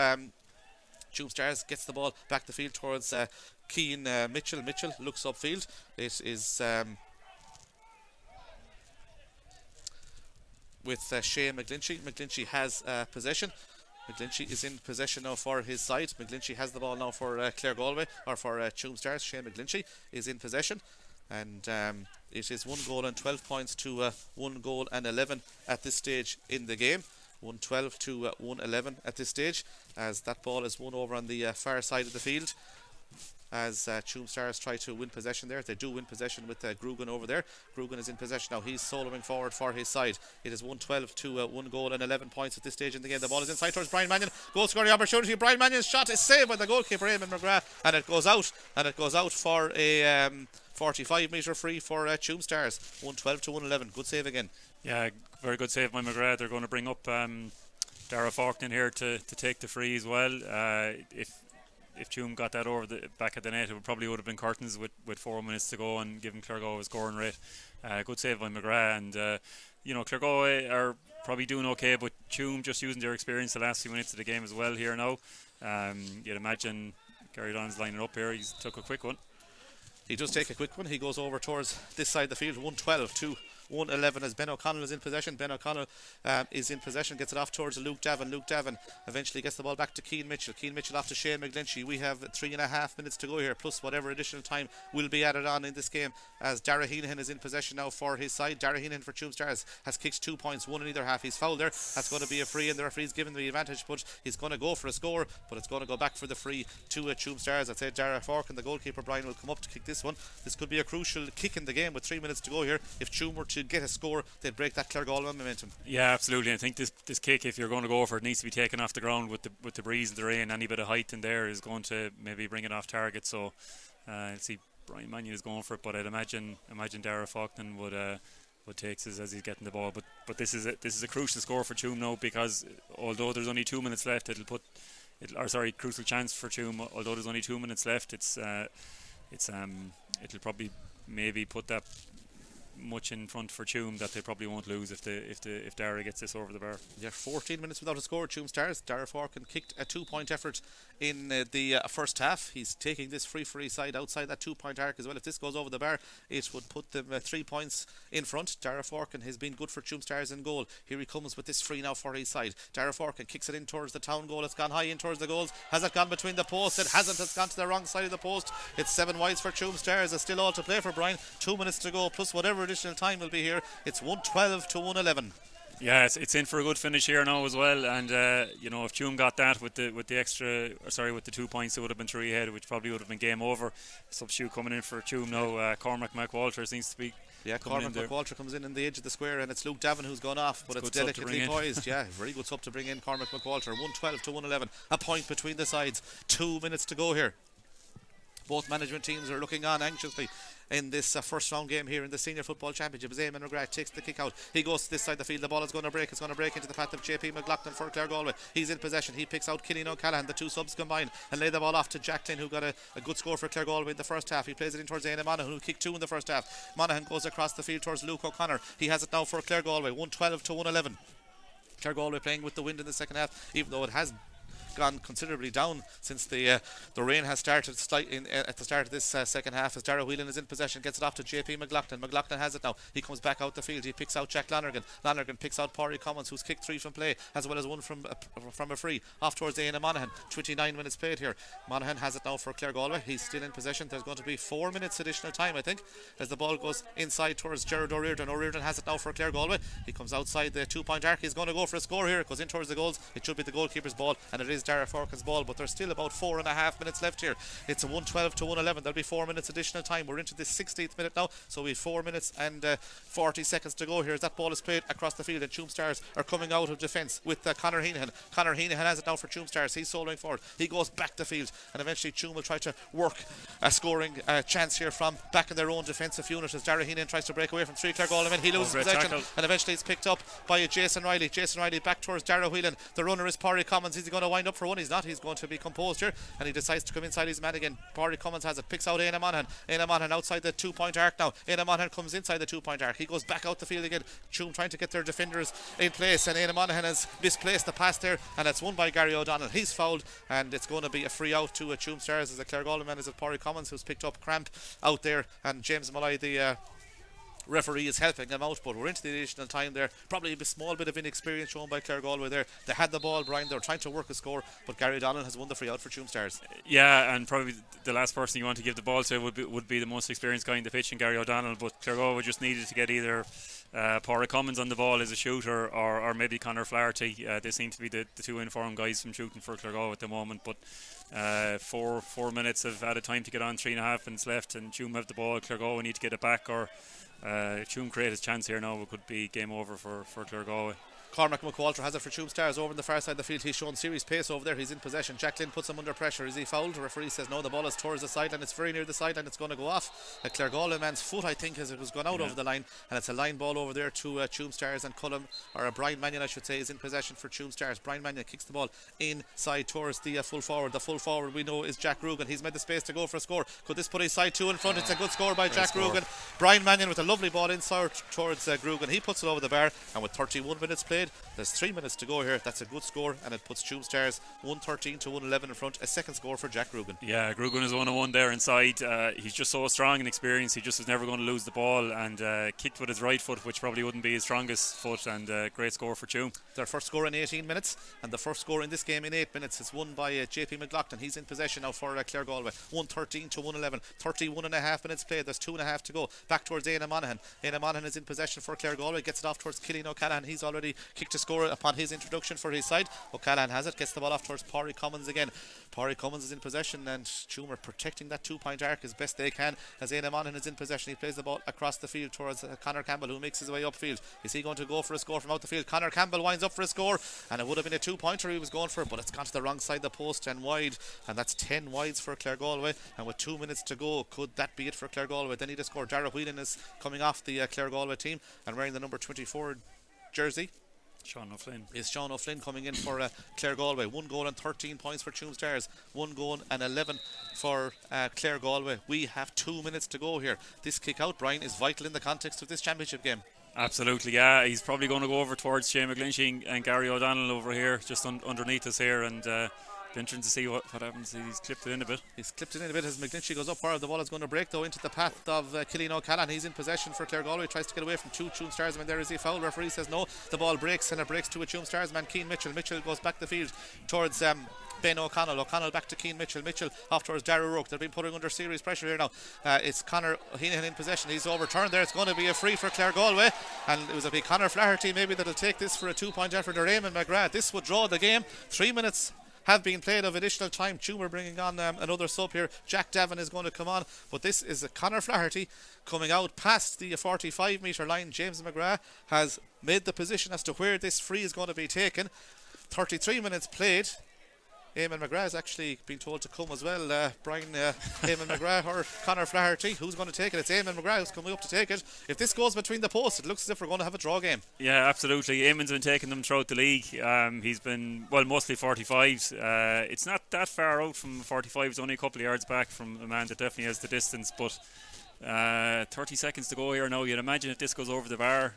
Tuam Stars. Gets the ball back the field towards Keane Mitchell. Mitchell looks upfield. It is with Shane McGlinchey. McGlinchey has possession. McGlinchey is in possession now for his side. McGlinchey has the ball now for Claregalway, or for Tuam Stars. Shane McGlinchey is in possession. And it is 1 goal and 12 points to 1 goal and 11 at this stage in the game. 112 to 111 at this stage, as that ball is won over on the far side of the field, as Tuam Stars try to win possession there. They do win possession with Grugan over there. Grugan is in possession now. He's soloing forward for his side. It is 112 to 1 goal and 11 points at this stage in the game. The ball is inside towards Brian Mannion. Goal scoring opportunity. Brian Mannion's shot is saved by the goalkeeper, Eamon McGrath, and it goes out. And it goes out for a 45 metre free for Tuam Stars. 112 to 111. Good save again. Yeah, very good save by McGrath. They're going to bring up Dara Faulkner here to take the free as well. If Tuam got that over the back of the net, it probably would have been curtains with 4 minutes to go and giving Claregalway a scoring rate. Good save by McGrath, and Claregalway are probably doing okay, but Tuam just using their experience the last few minutes of the game as well here now. You'd imagine Gary Don's lining up here. He's took a quick one. He does take a quick one. He goes over towards this side of the field. 112 to 111 as Ben O'Connell is in possession. Ben O'Connell is in possession, gets it off towards Luke Davin. Luke Davin eventually gets the ball back to Keane Mitchell. Keane Mitchell off to Shane McGlinchey. We have 3.5 minutes to go here, plus whatever additional time will be added on in this game, as Dara Heenan is in possession now for his side. Dara Heenan for Tuam Stars has kicked 2 points, one in either half. He's fouled there. That's going to be a free, and the referee's given the advantage, but he's going to go for a score, but it's going to go back for the free to Tuam Stars. I'd say Dara Fork and the goalkeeper Brian will come up to kick this one. This could be a crucial kick in the game with 3 minutes to go here. If Tuam were to get a score, they'd break that Claregalway momentum. Yeah, absolutely. I think this kick, if you're going to go for it, needs to be taken off the ground with the breeze and the rain. Any bit of height in there is going to maybe bring it off target. So I'll see Brian Mannion is going for it, but I'd imagine Dara Faulkner would take this as he's getting the ball. But this is a crucial score for Tuam now, because although there's only 2 minutes left, crucial chance for Tuam. Although there's only 2 minutes left, it'll probably maybe put that much in front for Tuam that they probably won't lose if Dara gets this over the bar. Yeah, 14 minutes without a score. Tuam Stars. Dara Forkin kicked a 2-point effort in the first half. He's taking this free for his side outside that 2-point arc as well. If this goes over the bar, it would put them 3 points in front. Dara Forkin has been good for Tuam Stars in goal. Here he comes with this free now for his side. Dara Forkin kicks it in towards the town goal. It's gone high in towards the goals. Has it gone between the posts? It hasn't. It's gone to the wrong side of the post. It's 7 wides for Tuam Stars. It's still all to play for Brian. 2 minutes to go, plus whatever additional time will be here. It's 112 to 111. Yeah, it's in for a good finish here now as well, and if Tuam got that with the 2 points, it would have been 3 ahead, which probably would have been game over. Substitute coming in for Tuam now, Cormac McWalter seems to be. Yeah, Cormac McWalter comes in the edge of the square, and it's Luke Davin who's gone off, but it's delicately poised. Yeah, very good sub to bring in Cormac McWalter. 112 to 111, a point between the sides. 2 minutes to go here. Both management teams are looking on anxiously in this first round game here in the Senior Football Championship. As Eamon McGrath takes the kick out, he goes to this side of the field. The ball is going to break. It's going to break into the path of JP McLaughlin for Claregalway. He's in possession. He picks out Killian O'Callaghan. The two subs combine and lay the ball off to Jacqueline, who got a good score for Claregalway in the first half. He plays it in towards Aina Monaghan, who kicked 2 in the first half. Monaghan goes across the field towards Luke O'Connor. He has it now for Claregalway. 112 to 111. Claregalway playing with the wind in the second half, even though it has gone considerably down since the rain has started at the start of this second half, as Dara Whelan is in possession, gets it off to JP McLaughlin. McLaughlin has it now. He comes back out the field. He picks out Jack Lonergan. Lonergan picks out Pádraig Commons, who's kicked 3 from play, as well as 1 from a free off towards Aina Monaghan. 29 minutes played here. Monaghan has it now for Claregalway. He's still in possession. There's going to be 4 minutes additional time, I think, as the ball goes inside towards Gerard O'Riordan. O'Riordan has it now for Claregalway. He comes outside the 2-point arc. He's going to go for a score here. It goes in towards the goals. It should be the goalkeeper's ball, and it is Dara Forkin's ball, but there's still about 4.5 minutes left here. It's a 112 to 111. There'll be 4 minutes additional time. We're into the 16th minute now, so we've 4 minutes and 40 seconds to go here as that ball is played across the field, and Tuam Stars are coming out of defence with Conor Heenahan. Conor Heenahan has it now for Tuam Stars. He's soloing forward. He goes back the field, and eventually Tuam will try to work a scoring chance here from back in their own defensive unit as Dara Heenahan tries to break away from three Claregalway men. He loses possession, and eventually it's picked up by Jason Riley. Jason Riley back towards Dara Whelan. The runner is Pádraig Cummins. Is he going to wind up for one? He's not. He's going to be composed here, and he decides to come inside his man again. Pádraig Cummins has it, picks out Éanna Monaghan. Éanna Monaghan outside the 2-point arc now. Éanna Monaghan comes inside the 2-point arc. He goes back out the field again. Tuam trying to get their defenders in place, and Éanna Monaghan has misplaced the pass there, and it's won by Gary O'Donnell. He's fouled, and it's going to be a free out to Tuam Stars as a Claregalway man is it Pádraig Cummins who's picked up cramp out there, and James Malloy, the referee, is helping him out. But we're into the additional time there. Probably a small bit of inexperience shown by Claregalway there. They had the ball, Brian. They were trying to work a score, but Gary O'Donnell has won the free out for Tuam Stars. Yeah, and probably the last person you want to give the ball to would be the most experienced guy in the pitch, in Gary O'Donnell. But Claregalway just needed to get either Pádraig Cummins on the ball as a shooter, or maybe Conor Flaherty. They seem to be the two informed guys from shooting for Claregalway at the moment. But 4 minutes of added time to get on, 3.5 minutes left, and Tuam have the ball. Claregalway need to get it back, or Tuam create his chance here now. It could be game over for Claregalway. Cormac McWalter has it for Tuam Stars over on the far side of the field. He's shown serious pace over there. He's in possession. Jack Lynn puts him under pressure. Is he fouled? The referee says no. The ball is towards the sideline. It's very near the sideline. It's going to go off. A Claregalway man's foot, I think, as it was gone out over the line, and it's a line ball over there to Tuam Stars, and Brian Mannion, I should say, is in possession for Tuam Stars. Brian Mannion kicks the ball inside towards the full forward. The full forward we know is Jack Rugan. He's made the space to go for a score. Could this put his side two in front? It's a good score by Jack Rugan. Brian Mannion with a lovely ball inside towards Grugan. He puts it over the bar, and with 31 minutes played, there's 3 minutes to go here. That's a good score, and it puts Tuam Stars 113 to 111 in front. A second score for Jack Grugan. Yeah, Grugan is 1-1 there inside. He's just so strong and experienced. He just was never going to lose the ball, and kicked with his right foot, which probably wouldn't be his strongest foot, and great score for Tuam. Their first score in 18 minutes, and the first score in this game in 8 minutes is won by JP McLaughlin. He's in possession now for Claregalway. 113 to 111. 31.5 minutes played. There's 2.5 to go. Back towards Éanna Monaghan. Éanna Monaghan is in possession for Claregalway. Gets it off towards Cillian O'Callaghan. He's already kicked a score upon his introduction for his side. O'Callaghan has it. Gets the ball off towards Pádraig Cummins again. Pádraig Cummins is in possession, and Tuam are protecting that 2-point arc as best they can as Éanna Monaghan is in possession. He plays the ball across the field towards Conor Campbell, who makes his way upfield. Is he going to go for a score from out the field? Conor Campbell winds up for a score, and it would have been a 2-pointer he was going for, but it's gone to the wrong side of the post and wide, and that's 10 wides for Claregalway. And with 2 minutes to go, could that be it for Claregalway? They need a score. Dara Whelan is coming off the Claregalway team and wearing the number 24 jersey. Sean O'Flynn coming in for Claregalway. 1 goal and 13 points for Tuam Stars. 1 goal and 11 for Claregalway. We have 2 minutes to go here. This kick out, Brian, is vital in the context of this championship game. Absolutely, yeah. He's probably going to go over towards Shane McGlinchey and Gary O'Donnell over here, just underneath us here, and interesting to see what happens. He's clipped it in a bit. As McGlinchey goes up forward. The ball is going to break though into the path of Cillian O'Callaghan. He's in possession for Claregalway. Tries to get away from two Tuam Stars men. There is a foul. Referee says no. The ball breaks, and it breaks to a Tuam Stars man, Cian Mitchell. Mitchell goes back the field towards Ben O'Connell. O'Connell back to Cian Mitchell. Mitchell off towards Darragh Rourke. They've been putting under serious pressure here now. It's Conor Heenahan in possession. He's overturned there. It's going to be a free for Claregalway, and it was a big Conor Flaherty maybe that'll take this for a 2-point effort, or Eamon McGrath. This would draw the game. 3 minutes have been played of additional time. Tuam are bringing on another sub here. Jack Davin is going to come on, but this is a Conor Flaherty coming out past the 45 metre line. James McGrath has made the position as to where this free is going to be taken. 33 minutes played. Eamon McGrath has actually been told to come as well. Brian, Eamon McGrath or Conor Flaherty, who's going to take it? It's Eamon McGrath who's coming up to take it. If this goes between the posts, it looks as if we're going to have a draw game. Yeah, absolutely. Eamon's been taking them throughout the league. He's been, mostly 45s. It's not that far out from 45s, only a couple of yards back from a man that definitely has the distance, but 30 seconds to go here now. You'd imagine if this goes over the bar,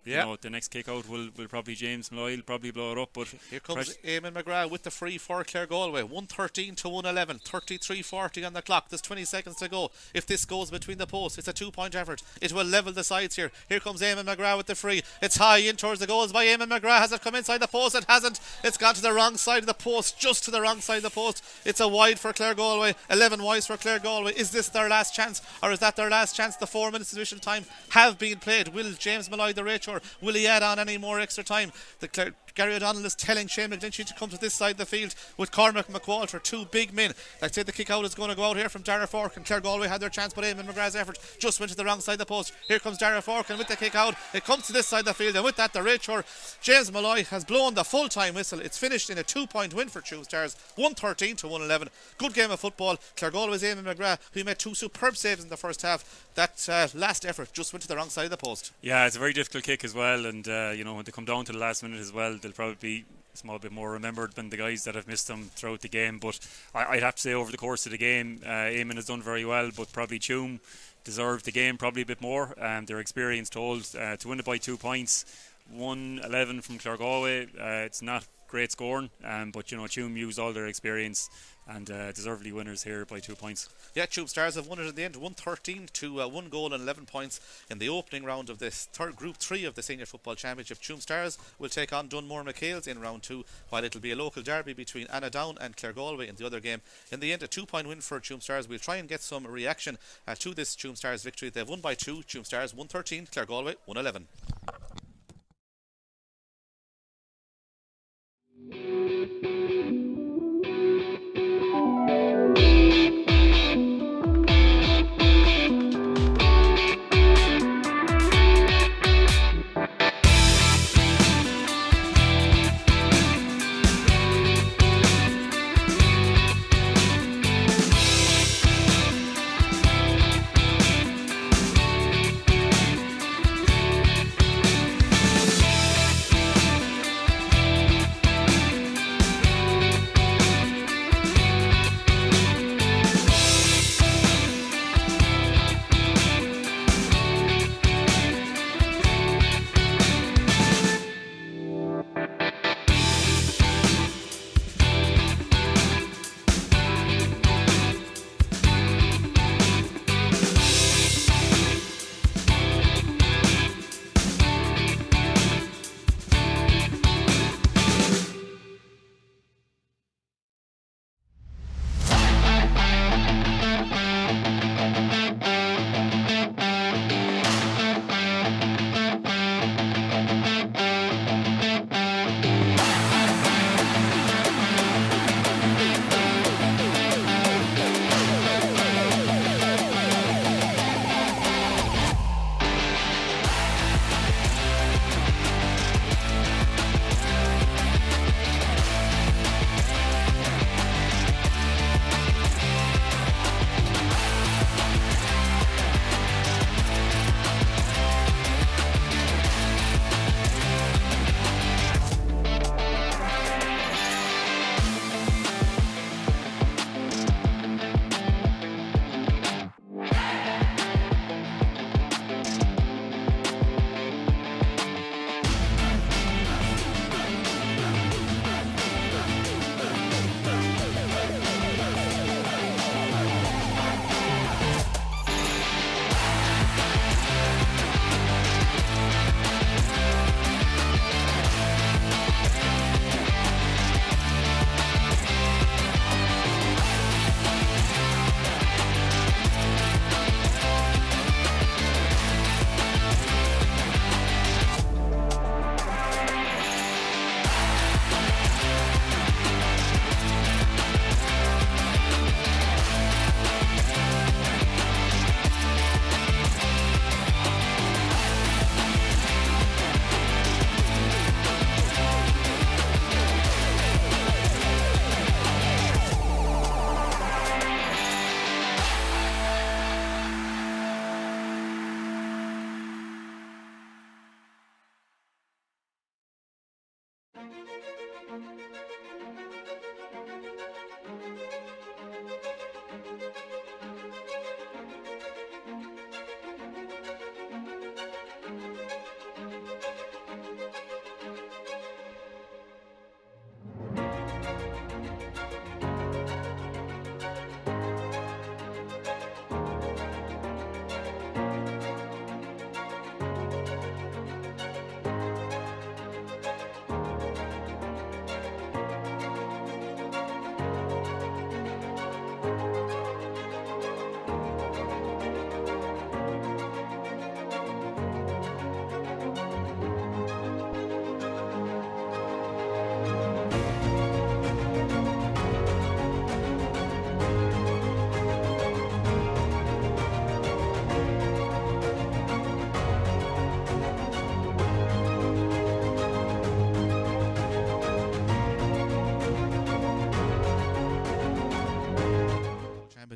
you know, the next kick out will probably James Malloy will probably blow it up. But here comes Eamon McGrath with the free for Claregalway. 113 to 111. 33:40 on the clock. There's 20 seconds to go. If this goes between the posts, it's a 2-point effort. It will level the sides here. Here comes Eamon McGrath with the free. It's high in towards the goals by Eamon McGrath. Has it come inside the post? It hasn't. It's gone to the wrong side of the post, just to the wrong side of the post. It's a wide for Claregalway. 11 wides for Claregalway. Is this their last chance, or is that their last chance? The 4 minutes additional time have been played. Will James Malloy, the Rachor, will he add on any more extra time? The Gary O'Donnell is telling Shane McGlinchey to come to this side of the field with Cormac McWalter, two big men. Like say the kick out is going to go out here from Dara Fork, and Claregalway had their chance, but Eamon McGrath's effort just went to the wrong side of the post. Here comes Dara Fork, and with the kick out it comes to this side of the field, and with that the Rachel James Malloy has blown the full time whistle. It's finished in a 2-point win for Tuam Stars, 113 to 111. Good game of football. Claregalway's Eamon McGrath, who made two superb saves in the first half. That last effort just went to the wrong side of the post. Yeah, it's a very difficult kick as well, and when they come down to the last minute as well, they'll probably be a small bit more remembered than the guys that have missed them throughout the game. But I'd have to say over the course of the game, Eamon has done very well, but probably Tuam deserved the game probably a bit more. Their experience told to win it by 2 points. 1-11 from Claregalway. It's not great scoring, but Tuam used all their experience and deservedly winners here by 2 points. Yeah, Tuam Stars have won it in the end, 113 to 1 goal and 11 points in the opening round of this Group 3 of the Senior Football Championship. Tuam Stars will take on Dunmore McHale's in round 2, while it'll be a local derby between Annadown and Claregalway in the other game. In the end, a 2-point win for Tuam Stars. We'll try and get some reaction to this Tuam Stars victory. They've won by 2, Tuam Stars 113, Claregalway 111.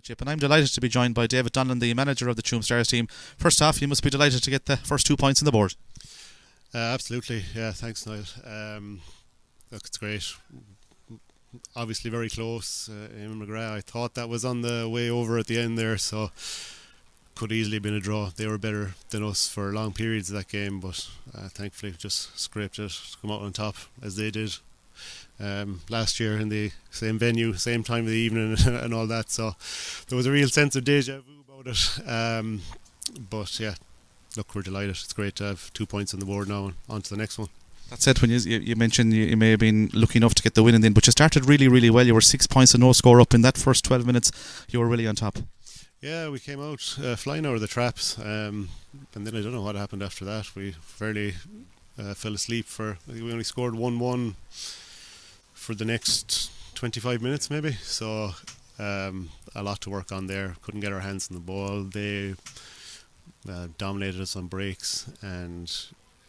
Chip, and I'm delighted to be joined by David Donlan, the manager of the Tuam Stars team. First off, you must be delighted to get the first 2 points on the board. Absolutely, yeah, thanks Niall. Look, it's great. Obviously very close. Eamon McGrath, I thought that was on the way over at the end there, so could easily have been a draw. They were better than us for long periods of that game, but thankfully just scraped it to come out on top as they did last year in the same venue, same time of the evening and all that, so there was a real sense of deja vu about it, but yeah, look, we're delighted. It's great to have 2 points on the board now and on to the next one. That's it. When you mentioned you may have been lucky enough to get the win in, but you started really, really well. You were 6 points and no score up in that first 12 minutes. You were really on top. Yeah, we came out flying out of the traps, and then I don't know what happened after that. We fairly fell asleep we only scored 1-1 for the next 25 minutes maybe, so a lot to work on there. Couldn't get our hands on the ball. They dominated us on breaks, and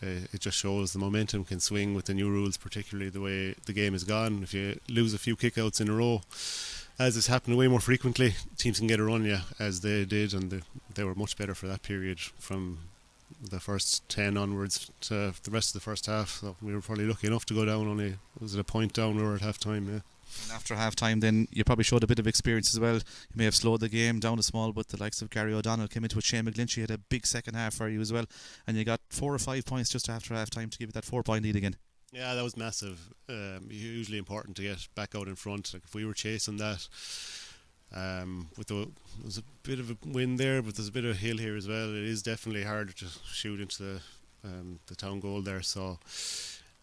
it just shows the momentum can swing with the new rules, particularly the way the game has gone. If you lose a few kickouts in a row, as it's happened way more frequently, teams can get a run, yeah, as they did, and they were much better for that period from the first 10 onwards to the rest of the first half. So we were probably lucky enough to go down only, was it a point down? We were at half time, yeah. And after half time, then you probably showed a bit of experience as well. You may have slowed the game down a small, but the likes of Gary O'Donnell came into it. Shane McGlinchey had a big second half for you as well, and you got 4 or 5 points just after half time to give you that 4 point lead again. Yeah, that was massive. Hugely important to get back out in front. Like if we were chasing that, there was a bit of a wind there, but there's a bit of a hill here as well. It is definitely harder to shoot into the town goal there. So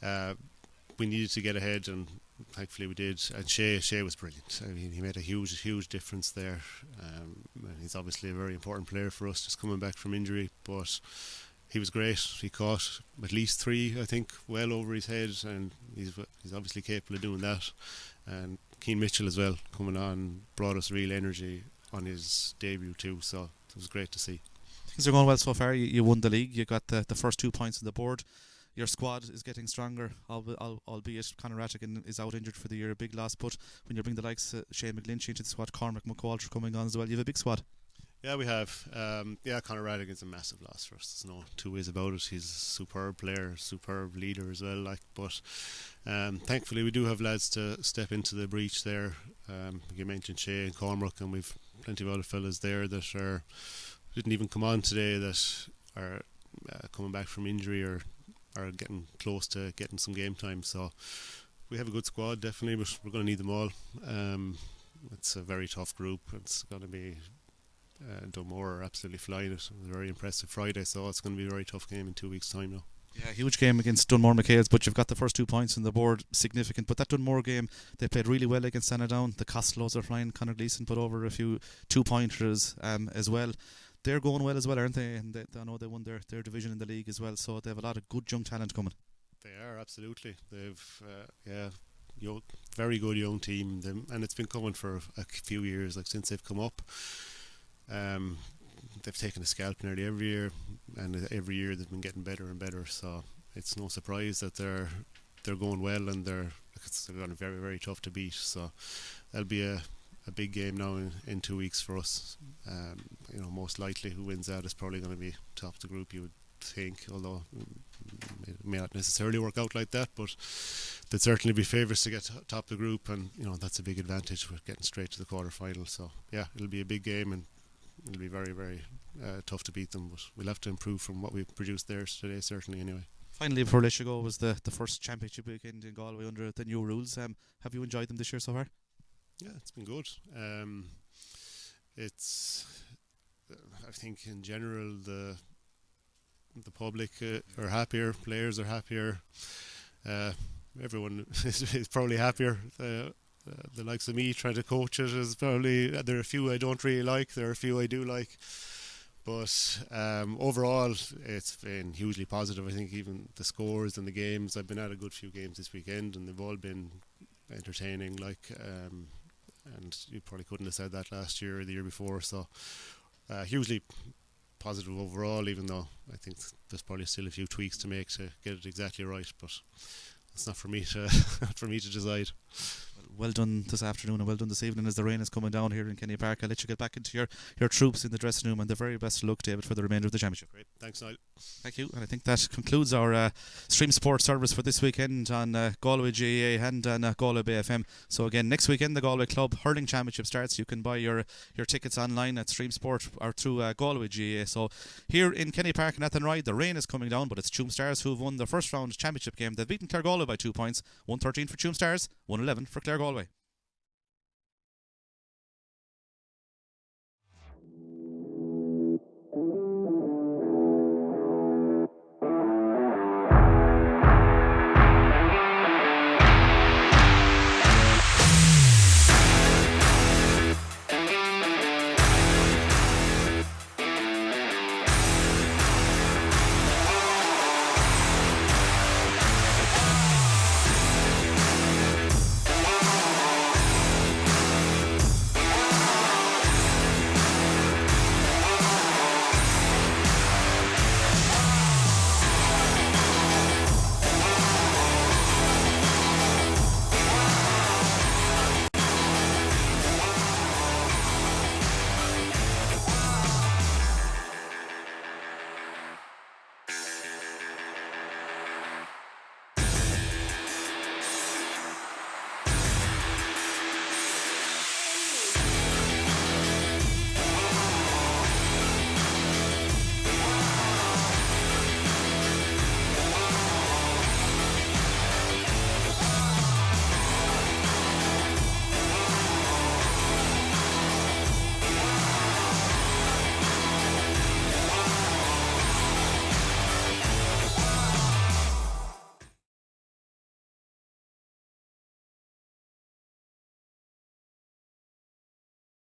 we needed to get ahead, and thankfully we did. And Shea was brilliant. I mean, he made a huge difference there. And he's obviously a very important player for us, just coming back from injury, but he was great. He caught at least 3, I think, well over his head, and he's obviously capable of doing that. And Keane Mitchell as well, coming on, brought us real energy on his debut too, so it was great to see. Things are going well so far. You won the league. You got the first 2 points on the board. Your squad is getting stronger, albeit Conor Rattigan is out injured for the year, a big loss. But when you bring the likes of Shane McGlinchey into the squad, Cormac McWalter coming on as well, you have a big squad. Yeah, we have. Conor Rattigan's a massive loss for us. There's no two ways about it. He's a superb player, superb leader as well. But thankfully we do have lads to step into the breach there. You mentioned Shea and Cormac, and we've plenty of other fellas there that didn't even come on today, that are coming back from injury or are getting close to getting some game time. So we have a good squad, definitely, but we're going to need them all. It's a very tough group. It's going to be Dunmore are absolutely flying it. It was a very impressive Friday, so it's going to be a very tough game in 2 weeks' time now. Yeah, huge game against Dunmore McHale's, but you've got the first 2 points on the board, significant. But that Dunmore game, they played really well against Sandown. The Costellos are flying. Conor Gleeson put over a few 2-pointers as well. They're going well as well, aren't they? And I know they won their division in the league as well, so they have a lot of good young talent coming. They are, absolutely. They've very good young team, and it's been coming for a few years, like since they've come up. They've taken a scalp nearly every year, and every year they've been getting better and better. So it's no surprise that they're going well, and they're going to be very, very tough to beat. So that'll be a big game now in 2 weeks for us. Most likely who wins that is probably going to be top of the group, you would think, although it may not necessarily work out like that, but they'd certainly be favourites to get top of the group, and that's a big advantage with getting straight to the quarter-final. So yeah, it'll be a big game, and it'll be very, very tough to beat them, but we'll have to improve from what we've produced there today, certainly, anyway. Finally, before I let you go, was the first championship weekend in Galway under the new rules. Have you enjoyed them this year so far? Yeah, it's been good. I think in general the public are happier, players are happier, everyone is probably happier. The likes of me trying to coach it is probably, there are a few I don't really like, there are a few I do like, but overall it's been hugely positive. I think even the scores and the games, I've been at a good few games this weekend, and they've all been entertaining, and you probably couldn't have said that last year or the year before. So hugely positive overall, even though I think there's probably still a few tweaks to make to get it exactly right, but it's not for me to not for me to decide. Well done this afternoon and well done this evening as the rain is coming down here in Kenny Park. I'll let you get back into your troops in the dressing room, and the very best of luck, David, for the remainder of the championship. Great, thanks, Niall. Thank you, and I think that concludes our stream sport service for this weekend on Galway GAA and on Galway Bay FM. So again, next weekend the Galway Club Hurling Championship starts. You can buy your tickets online at Stream Sport or through Galway GAA. So here in Kenny Park and Athenry, the rain is coming down, but it's Tuam Stars who've won their first round championship game. They've beaten Claregalway by 2 points, 113 for Tuam Stars, 111 for Claregalway.